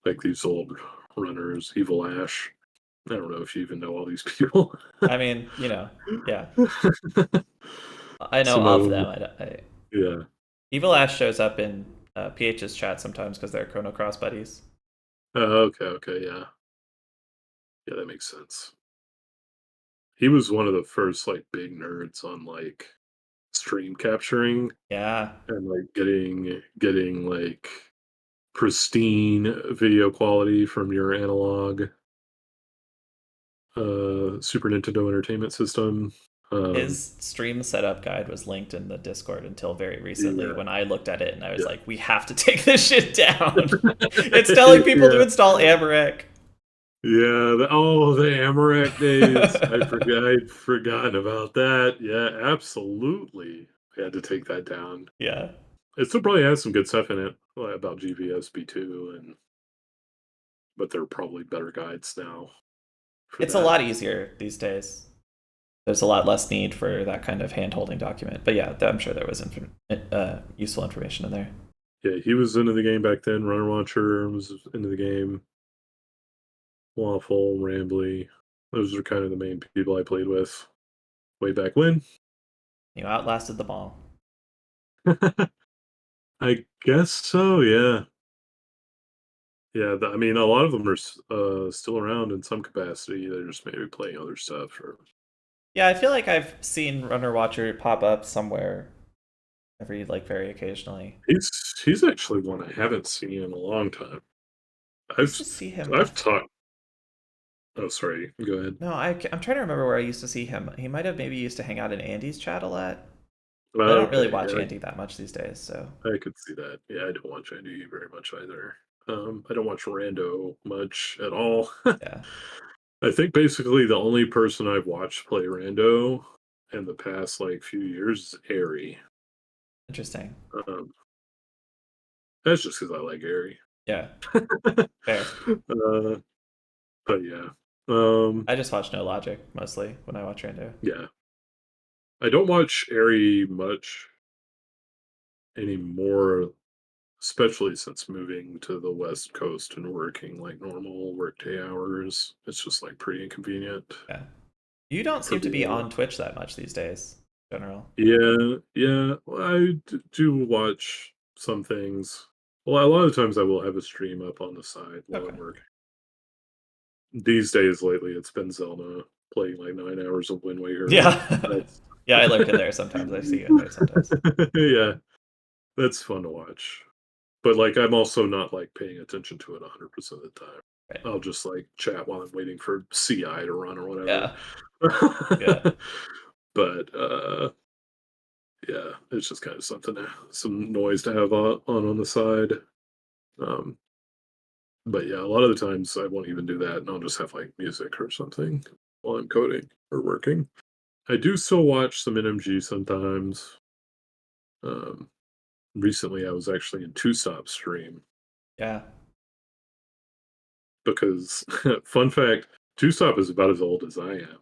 like these old runners, Evil Ash. I don't know if you even know all these people. I mean, you know, yeah, I know Some of of them, them. yeah. Evil Ash shows up in PH's chat sometimes because they're Chrono Cross buddies. Okay, okay, yeah, yeah, that makes sense. He was one of the first like big nerds on like stream capturing Yeah, and like getting like pristine video quality from your analog Super Nintendo Entertainment System. Um, his stream setup guide was linked in the Discord until very recently yeah, when I looked at it and I was yeah, like, we have to take this shit down. It's telling people to yeah, install Amarek. yeah. The Amarak days. I'd forgotten about that. Yeah, absolutely. I had to take that down. Yeah. It still probably has some good stuff in it about GVSB2, and but there are probably better guides now for It's a that. lot easier these days. There's a lot less need for that kind of hand holding document. But yeah, I'm sure there was useful information in there. Yeah, he was into the game back then. Runner Watcher was into the game. Waffle, Rambly. Those are kind of the main people I played with way back when. You outlasted them all. I guess so. Yeah, yeah. I mean, a lot of them are still around in some capacity. They're just maybe playing other stuff. Or Yeah, I feel like I've seen Runner Watcher pop up somewhere every like very occasionally. he's actually one I haven't seen in a long time. I used I've to see him. I've talked. Oh, sorry. Go ahead. No, I'm trying to remember where I used to see him. He might have maybe used to hang out in Andy's chat a lot. I don't really Okay. watch Yeah, Andy that much these days, so I could see that. Yeah, I don't watch Andy very much either. I don't watch Rando much at all. yeah, I think basically the only person I've watched play Rando in the past like few years is Airy. interesting. Um, that's just because I like Airy. Yeah, fair. uh, but yeah, um, I just watch No Logic mostly when I watch Rando. yeah, I don't watch Airy much anymore, especially since moving to the West Coast and working like normal workday hours. It's just like pretty inconvenient Yeah, you don't for seem to be the. on Twitch that much these days, in general. Yeah, yeah. Well, do watch some things Well, a lot of times I will have a stream up on the side while I'm Okay. working. These days lately, it's been Zelda playing like 9 hours of Wind Waker. Yeah. That's Yeah, I lurk in there sometimes. I see you in there sometimes. yeah, that's fun to watch. But, like, I'm also not, like, paying attention to it 100% of the time. Right. I'll just, like, chat while I'm waiting for CI to run or whatever. Yeah. Yeah. But, yeah, it's just kinda something to some noise to have on the side. Um, but, yeah, a lot of the times, I won't even do that, and I'll just have, like, music or something while I'm coding or working. I do still watch some NMG sometimes. Um, recently, I was actually in Two Stop stream Yeah. because fun fact, Two Stop is about as old as I am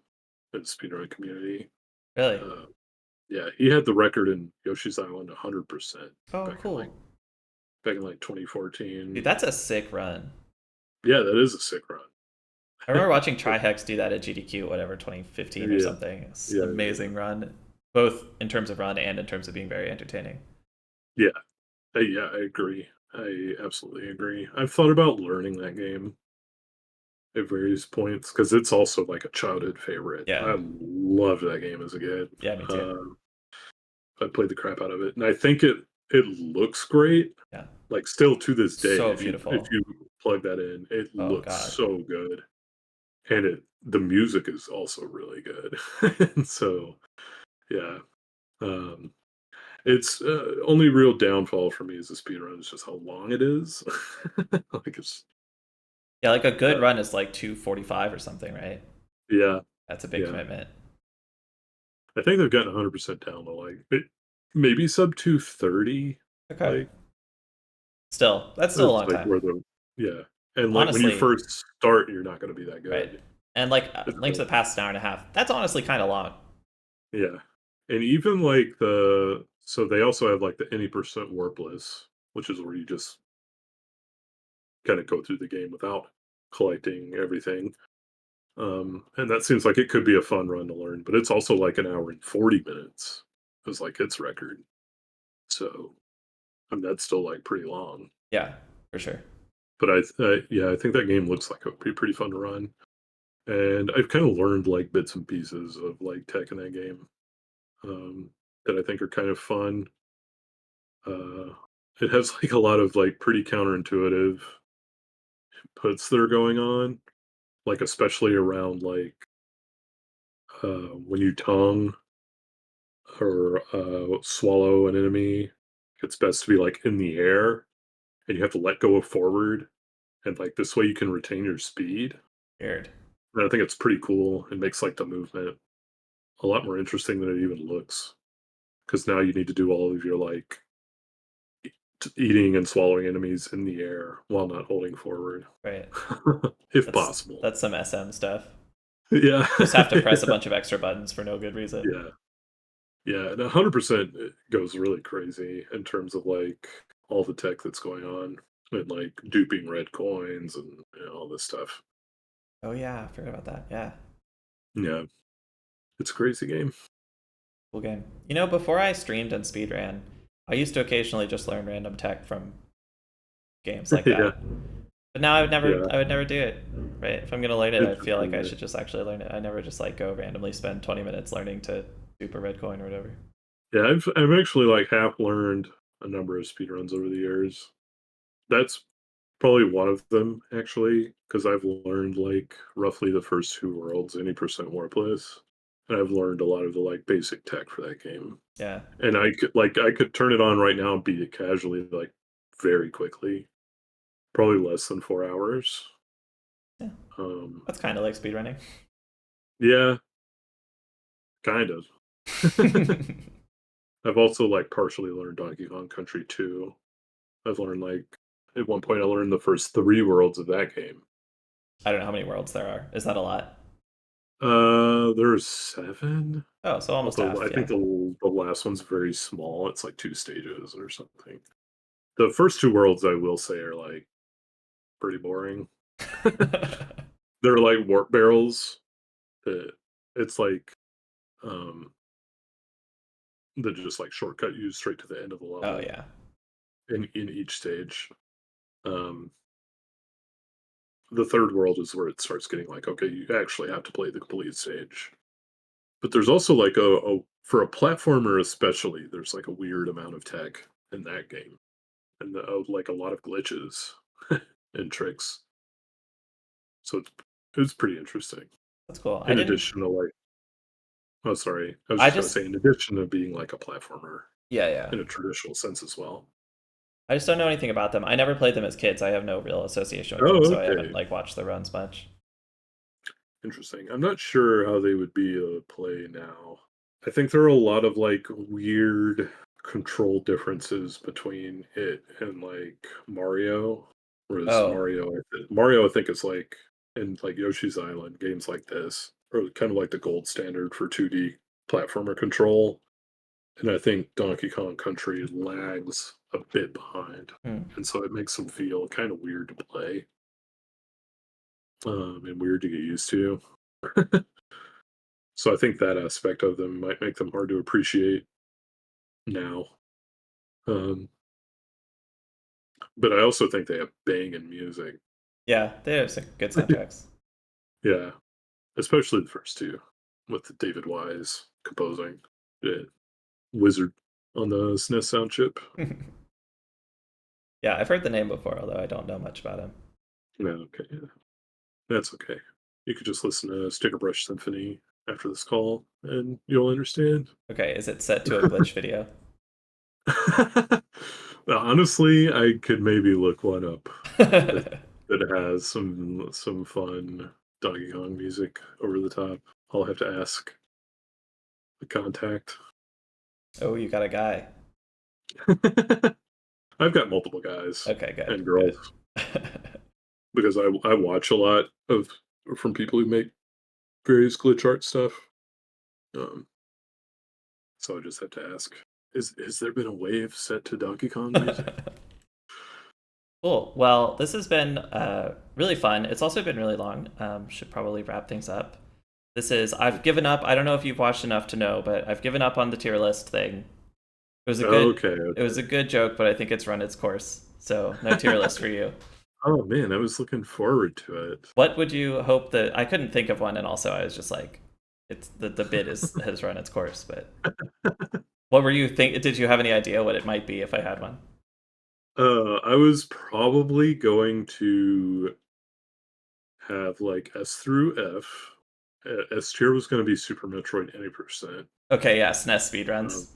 in the speedrun community. Really? Uh, yeah, he had the record in Yoshi's Island 100% Oh, back in like cool. back in like Dude, 2014. that's a sick run. Yeah, that is a sick run. I remember watching Trihex do that at GDQ, whatever, 2015 or Yeah, something. It's an yeah. amazing run, both in terms of run and in terms of being very entertaining. Yeah, yeah, I agree. I absolutely agree. I've thought about learning that game at various points because it's also like a childhood favorite. Yeah. I loved that game as a kid. Yeah, me too. Um, I played the crap out of it, and I think it looks great. Yeah. Like still to this day, So if beautiful. you plug that in, it Oh, looks God. so good, and the music is also really good. And so yeah, um, it's only real downfall for me as a speedrun is just how long it is. Like it's Yeah, like a good uh, run is like 2:45 or something, right? yeah, That's a big yeah. commitment. I think they've gotten 100% down to like maybe sub 230. Okay. Like Still, that's still a it's long like time. where the yeah, and like when you Honestly, first start, you're not going to be that right. good. And like It's Link to the Past is an hour and a half. That's honestly kind of long. yeah, and even like so they also have like the any percent warpless, which is where you just kind of go through the game without collecting everything. And that seems like it could be a fun run to learn, but it's also like an hour and 40 minutes is like its record. So I mean that's still like pretty long. Yeah, for sure. But yeah, I think that game looks like it would be pretty fun to run. And I've kind of learned like bits and pieces of like tech in that game that I think are kind of fun. Uh, it has like a lot of like pretty counterintuitive puts that are going on, like especially around like when you tongue or swallow an enemy, it's best to be like in the air and you have to let go of forward, and like this way you can retain your speed. Weird. And I think it's pretty cool. It makes like the movement a lot more interesting than it even looks because now you need to do all of your like eating and swallowing enemies in the air while not holding forward, Right. if That's possible. that's some SM stuff. Yeah, Just have to press a yeah, bunch of extra buttons for no good reason. yeah, yeah. And 100% it goes really crazy in terms of like all the tech that's going on and like duping red coins and all this stuff. Oh yeah, I forgot about that. Yeah. Yeah, it's a crazy game. Cool game. You know, before I streamed and speedran, I used to occasionally just learn random tech from games like Yeah, that. But now yeah. I would never do it. Right? If I'm gonna learn it, I feel like I Interesting. should just actually learn it. I never just like go randomly spend 20 minutes learning to dupe a red coin or whatever. Yeah, I've actually like half learned a number of speedruns over the years. That's probably one of them actually, because I've learned like roughly the first two worlds, any percent warpless. And I've learned a lot of the like basic tech for that game. Yeah. And I could turn it on right now and beat it casually, like very quickly. Probably less than 4 hours. Yeah. Um That's kind of like speedrunning. yeah, kind of. I've also like partially learned Donkey Kong Country 2. I've learned like at one point I learned the first three worlds of that game. I don't know how many worlds there are. Is that a lot? There's 7. Oh, so almost Although half. I think Yeah. the last one's very small. It's like 2 stages or something. The first 2 worlds, I will say, are, like, pretty boring. They're like warp barrels that it's like, um, that just, like, shortcut you straight to the end of the Oh level. yeah. in each stage. Um, the third world is where it starts getting like, okay, you actually have to play the complete stage. But there's also like a for a platformer especially, there's like a weird amount of tech in that game, and like a lot of glitches and tricks. So it's pretty interesting. That's cool. I In didn't. addition to like, oh sorry, I was I just gonna just. say, in addition to being like a platformer Yeah, yeah. in a traditional sense as well. I just don't know anything about them. I never played them as kids. I have no real association with them, Oh, so I haven't okay. like watched the runs much. Interesting. I'm not sure how they would be play now. I think there are a lot of like weird control differences between it and like Mario. Whereas Oh, Mario, I think is like in like Yoshi's Island games like this, or kind of like the gold standard for 2D platformer control. And I think Donkey Kong Country lags a bit behind, hmm. and so it makes them feel kind of weird to play, and weird to get used to. So I think that aspect of them might make them hard to appreciate now. Um, but I also think they have banging music. Yeah, they have some good soundtracks. Yeah, especially the first two with David Wise composing. Yeah, Wizard on the SNES sound chip. Yeah, I've heard the name before, although I don't know much about him. Yeah, okay, yeah. That's okay. You could just listen to Sticker Brush Symphony after this call, and you'll understand. Okay, is it set to a glitch video? Honestly, I could maybe look one up that that has some fun Donkey Kong music over the top. I'll have to ask the contact. Oh, you got a guy. I've got multiple guys Okay, good, and girls good. because I watch a lot of from people who make various glitch art stuff. Um, so I just have to ask: Has there been a wave set to Donkey Kong music? Cool. Well, this has been really fun. It's also been really long. Should probably wrap things up. I've given up. I don't know if you've watched enough to know, but I've given up on the tier list thing. Okay, It was okay. a good joke, but I think it's run its course. So no tier list for you. Oh man, I was looking forward to it. What would you hope that I couldn't think of one, and also I was just like, it's the bid is has run its course. But what were you think? Did you have any idea what it might be if I had one? I was probably going to have like S through F. S tier was going to be Super Metroid 80%. Okay, yeah, SNES Um, speedruns.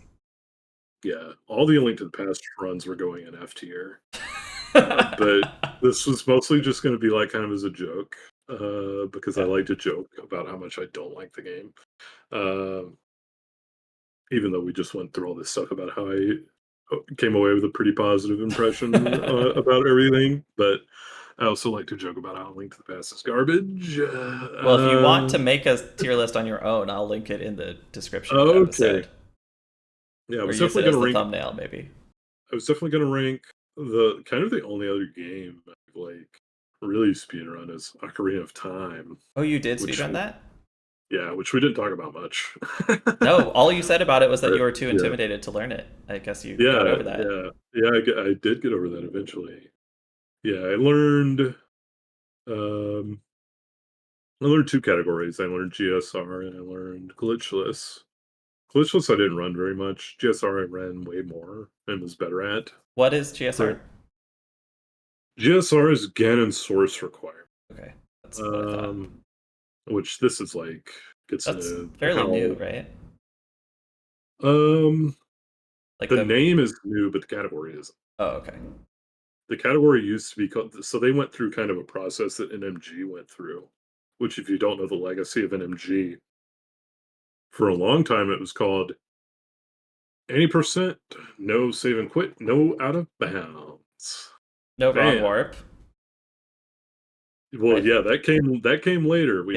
yeah, all the Link to the Past runs were going in F tier. But this was mostly just going to be like kind of as a joke, because I Yeah. like to joke about how much I don't like the game. Um, Even though we just went through all this stuff about how I came away with a pretty positive impression about everything, but I also like to joke about how Link to the Past is garbage. Well, if you want to make a tier list on your own, I'll link it in the description of the Okay. episode, Yeah, or use it as the thumbnail, maybe. I was definitely gonna rank the kind of the only other game I've like really speedrun is Ocarina of Time, Oh, you did which speedrun that? yeah, which we didn't talk about much. No, all you said about it was that But you were too yeah, intimidated to learn it. I guess you got yeah, over that. yeah. I did get over that eventually. Yeah, um I learned two categories. I learned GSR and I learned glitchless. Glitchless I didn't run very much. GSR I ran way more and was better at. What is GSR? For GSR is Ganon source required. Okay, that's what I thought. Um, which this is like gets That's into fairly new, how right? um Like the the. name is new, but the category is Oh, okay. the category used to be called, so they went through kind of a process that NMG went through, which if you don't know the legacy of NMG, for a long time it was called 80%, no save and quit, no out of bounds. No wrong Man. warp, Well, right? yeah, that came later. Yeah. We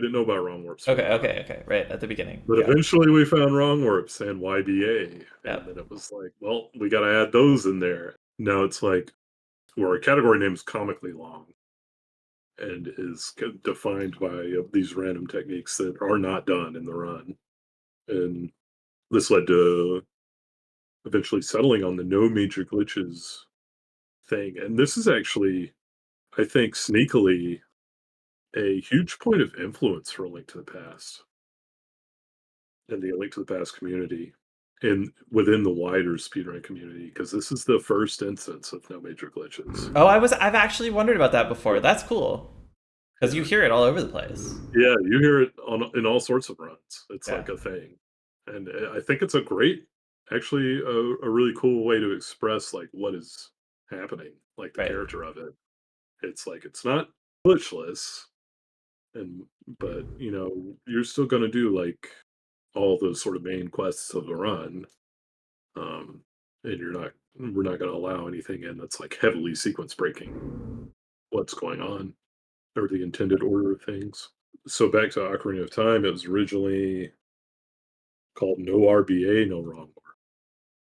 didn't know about wrong warps for a Okay. while. Okay. Okay. Right at the beginning. But Yeah. eventually we found wrong warps and YBA. And Yep. then it was like, well, we gotta add those in there. Now it's like where a category name is comically long and is defined by these random techniques that are not done in the run. And this led to eventually settling on the no major glitches thing. And this is actually, I think, sneakily a huge point of influence for A Link to the Past and the A Link to the Past community and within the wider speedrun community, because this is the first instance of no major glitches. Oh, I've actually wondered about that before. Yeah, That's cool because you yeah. hear it all over the place. Yeah, you hear it in all sorts of runs. It's Yeah, like a thing, and I think it's a great, actually, a really cool way to express like what is happening, like the right. character of it. It's like it's not glitchless, and but you're still gonna do like all those sort of main quests of the run, um, and we're not gonna allow anything in that's like heavily sequence breaking what's going on or the intended order of things. So back to Ocarina of Time, it was originally called no RBA, no wrong or.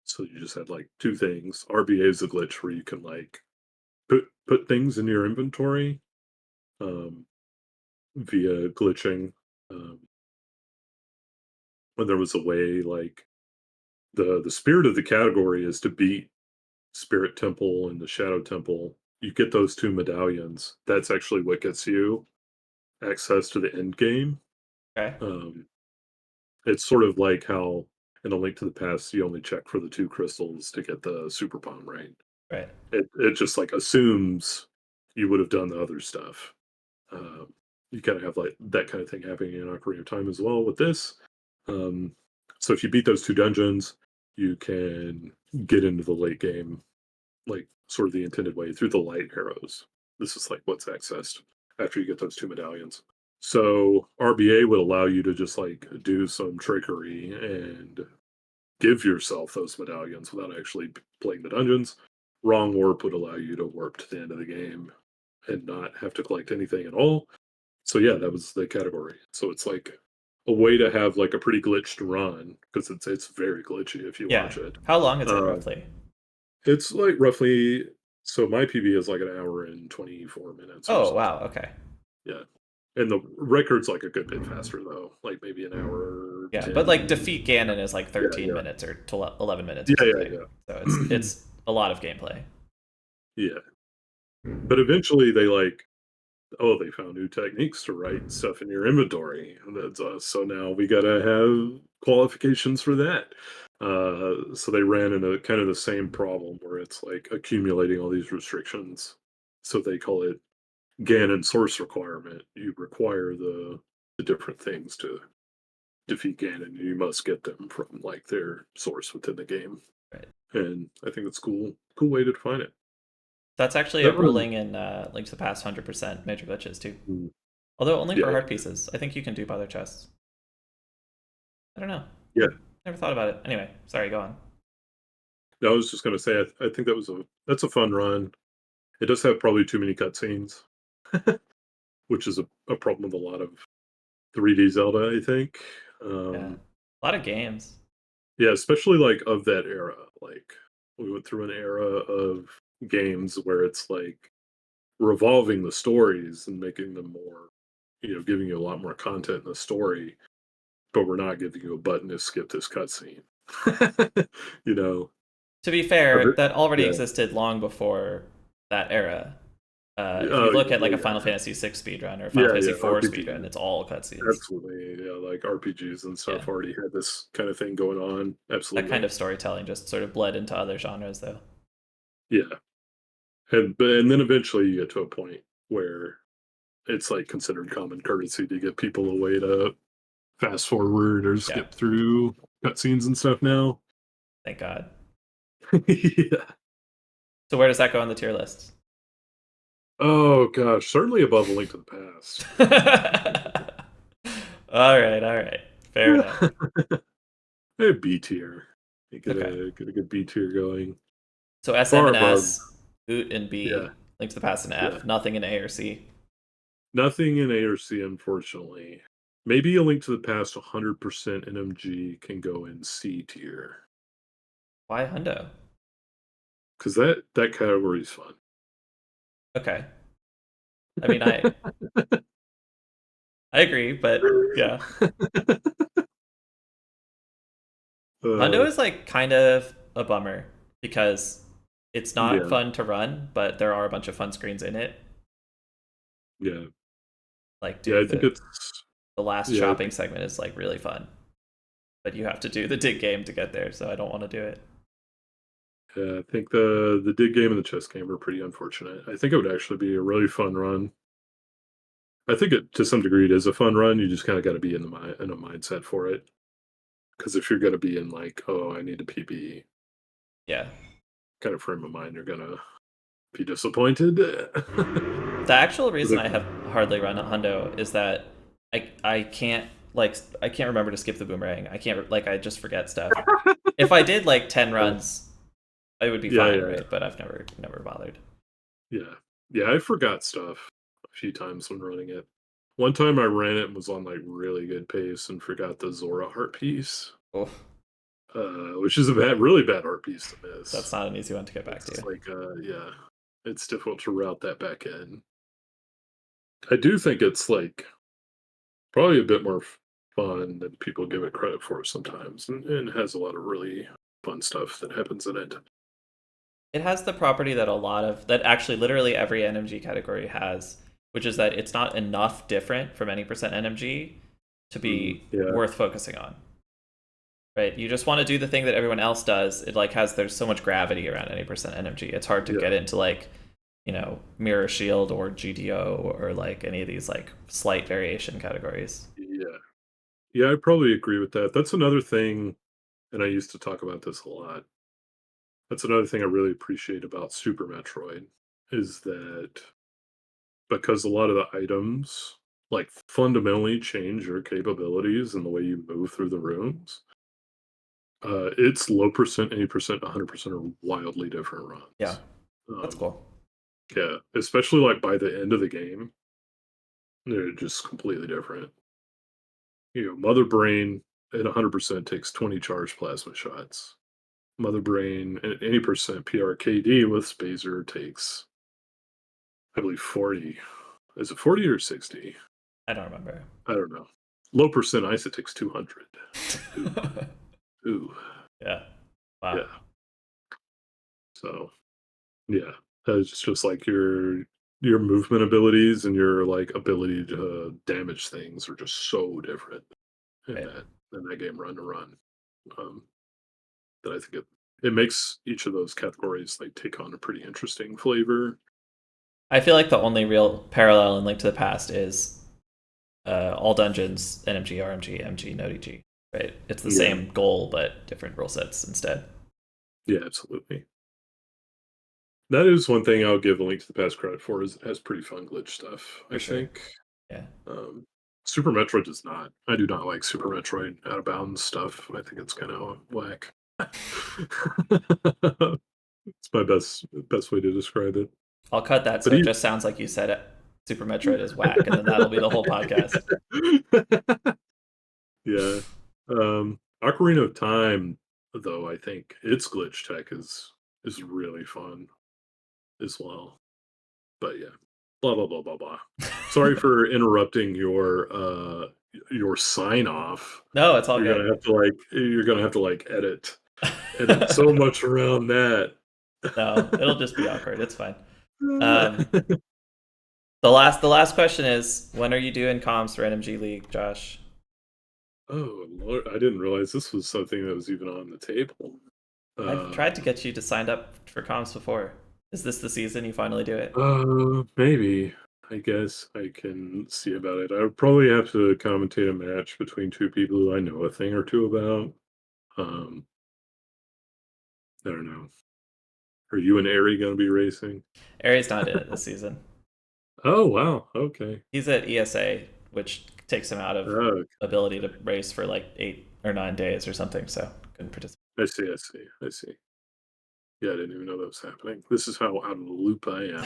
So you just had like two things. RBA is a glitch where you can like put things in your inventory um, via glitching. Um, when there was a way like the spirit of the category is to beat Spirit Temple and the Shadow Temple. You get those two medallions. That's actually what gets you access to the end game. Okay, Um, it's sort of like how in A Link to the Past you only check for the two crystals to get the super palm, right? right. It just like assumes you would have done the other stuff. Um, you kind of have like that kind of thing happening in Ocarina of Time as well with this. Um, so if you beat those two dungeons, you can get into the late game, like sort of the intended way through the light arrows. This is like what's accessed after you get those two medallions. So RBA would allow you to just like do some trickery and give yourself those medallions without actually playing the dungeons. Wrong warp would allow you to warp to the end of the game and not have to collect anything at all. So yeah, that was the category. So it's like a way to have like a pretty glitched run because it's very glitchy if you Yeah. watch it. How long is it Uh, roughly? it's like roughly so my PB is like an hour and 24 minutes or Oh, something. wow. Okay. Yeah. And the record's like a good bit faster though, like maybe an hour Yeah, but like 10. defeat Ganon is like Yeah, 13 yeah. minutes or 11 minutes or Yeah, something. yeah, So yeah. it's a lot of gameplay. Yeah. But eventually they like, oh, they found new techniques to write stuff in your inventory. And that's so now we gotta have qualifications for that. So they ran into kind of the same problem where it's like accumulating all these restrictions. So they call it Ganon source requirement. You require the different things to defeat Ganon. You must get them from like their source within the game. Right. And I think that's cool way to define it. That's actually a That run, ruling in Link to the Past 100% major glitches too. mm, Although only yeah, for hard pieces. I think you can do other chests. I don't know. yeah. Never thought about it. Anyway, sorry, go on. I was just gonna say I think that's a fun run. It does have probably too many cutscenes, which is a problem with a lot of 3D Zelda, I think. Yeah. Um, A lot of games. yeah, especially like of that era. Like we went through an era of games where it's like revolving the stories and making them more, giving you a lot more content in the story, but we're not giving you a button to skip this cutscene. you know, To be a fair, bit- that already yeah. existed long before that era. If you Oh, look at like well, a Final yeah. Fantasy VI speedrun or a Final Yeah, Fantasy yeah, IV speedrun, RPGs. it's all cutscenes. Absolutely. Yeah, like RPGs and Yeah. stuff already had this kind of thing going on. That kind Absolutely. of storytelling just sort of bled into other genres, though. Yeah. And then eventually you get to a point where it's like considered common courtesy to give people a way to fast forward or Yeah. skip through cutscenes and stuff now. Thank God. Yeah. So where does that go on the tier list? Oh gosh, certainly above A Link to the Past. All right, all right. Fair enough. A B tier. You Okay. get a good B tier going. So SM Far and above. S, Oot and Yeah, B, Link to the Past and yeah. F, nothing in A or C. Nothing in A or C, unfortunately. Maybe A Link to the Past 100% NMG can go in C tier Why hundo? because that category is fun. Okay. I mean, I agree, but yeah. Hundo uh, is like kind of a bummer because it's not Yeah, fun to run, but there are a bunch of fun screens in it, yeah, like yeah. I doing think it's the last yeah, I shopping think segment is like really fun, but you have to do the dig game to get there, so I don't want to do it. yeah, I think the dig game and the chess game are pretty unfortunate. I think it would actually be a really fun run. I think it to some degree it is a fun run. You just kind of got to be in in a mindset for it. Because if you're going to be in like, oh, I need a PB Yeah. kind of frame of mind, you're gonna be disappointed. The actual reason I But have hardly run a hundo is that I can't I can't remember to skip the boomerang. I can't like I just forget stuff. If I did like 10 runs, it would be yeah, fine, yeah, right? But I've never bothered. yeah, yeah. I forgot stuff a few times when running it. One time I ran it and was on like really good pace and forgot the Zora heart piece, Oh, which is a really bad heart piece to that's miss. not an easy one to get back It's to. like, yeah, it's difficult to route that back in. I do think it's like probably a bit more fun than people give it credit for sometimes, and has a lot of really fun stuff that happens in it. It has the property that a lot of that actually literally every NMG category has, which is that it's not enough different from any percent NMG to Mm, be yeah, worth focusing on. Right? You just want to do the thing that everyone else does. It like has there's so much gravity around any percent NMG. It's hard to yeah, get into like, Mirror Shield or GDO or like any of these like slight variation categories. yeah, yeah. I probably agree with that. That's another thing, and I used to talk about this a lot. That's another thing I really appreciate about Super Metroid is that because a lot of the items like fundamentally change your capabilities and the way you move through the rooms. It's low percent, 80%, 100% are wildly different Yeah, runs. that's Um, cool. yeah, especially like by the end of the game, they're just completely different. Mother Brain at 100% takes 20 charged plasma shots. Mother Brain at any percent PRKD with Spazer takes, I believe, 40. Is it 40 or 60? I don't remember. I don't know. Low percent Ice, it takes 200. Ooh, ooh, Yeah. Wow. yeah. So yeah, it's just like your movement abilities and your like ability to damage things are just so different in Right. that game run to run. Um, that I think it makes each of those categories like take on a pretty interesting flavor. I feel like the only real parallel in Link to the Past is all dungeons, NMG, RMG, MG, no DG. Right? It's the Yeah, same goal, but different rule sets instead. yeah, absolutely. That is one thing I'll give A Link to the Past credit for is it has pretty fun glitch stuff. I For sure. think Yeah. um, Super Metroid does not. I do not like Super Metroid out of bounds stuff. I think it's kind of whack. It's my best way to describe it. I'll cut that But so it just sounds like you said it. Super Metroid is whack, and then that'll be the whole podcast. yeah. Ocarina of Time, though, I think its glitch tech is really fun as well. But yeah, blah blah blah blah blah. Sorry for interrupting your sign off. No, it's all good. You're gonna have to like edit so much around that. No, it'll just be awkward. It's fine. Um, the last question is, when are you doing comms for NMG League, Josh? Oh Lord, I didn't realize this was something that was even on the table. I've tried to Um, get you to sign up for comms before. Is this the season you finally do it? maybe. I guess I can see about it. I would probably have to commentate a match between two people who I know a thing or two about. Um, I don't know. Are you and Ari going to be racing? Ari's not in it this season. Oh wow. Okay. He's at ESA, which takes him out of Okay. ability to race for like 8 or 9 days or something. So couldn't participate. I see. I see. I see. Yeah, I didn't even know that was happening. This is how out of the loop I am.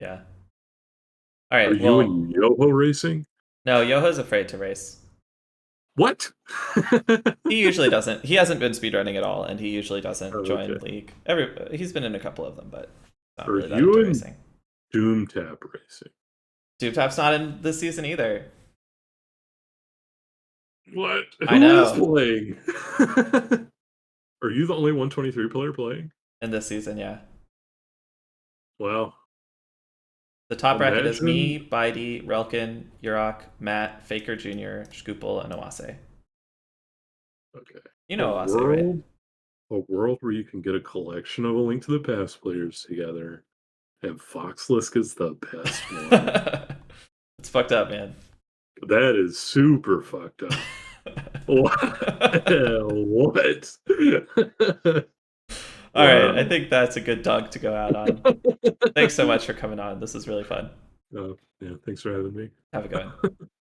Yeah. All Are right. you Well, and Yoho racing? no, Yoho's afraid to race. What? He usually doesn't. He hasn't been speedrunning at all, and he usually Oh, doesn't okay. join League. He's been in a couple of them, but not Are really that you into and racing. Doom Tap racing? Dooptap's not in this season either. What? I Who is know. playing? Are you the only 123 player playing? in this season. Yeah, Wow. the top bracket is Imagine me, Bidey, Relkin, Urok, Matt, Faker Jr., Scoopel, and Owase. okay. You A know Owase, right? world where you can get a collection of A Link to the Past players together, and Foxlisk is the best one. It's fucked up, man. That is super fucked up. What? All right, I Wow. think that's a good dunk to go out on. Thanks so much for coming on. This is really fun. Yeah, thanks for having me. Have a good one.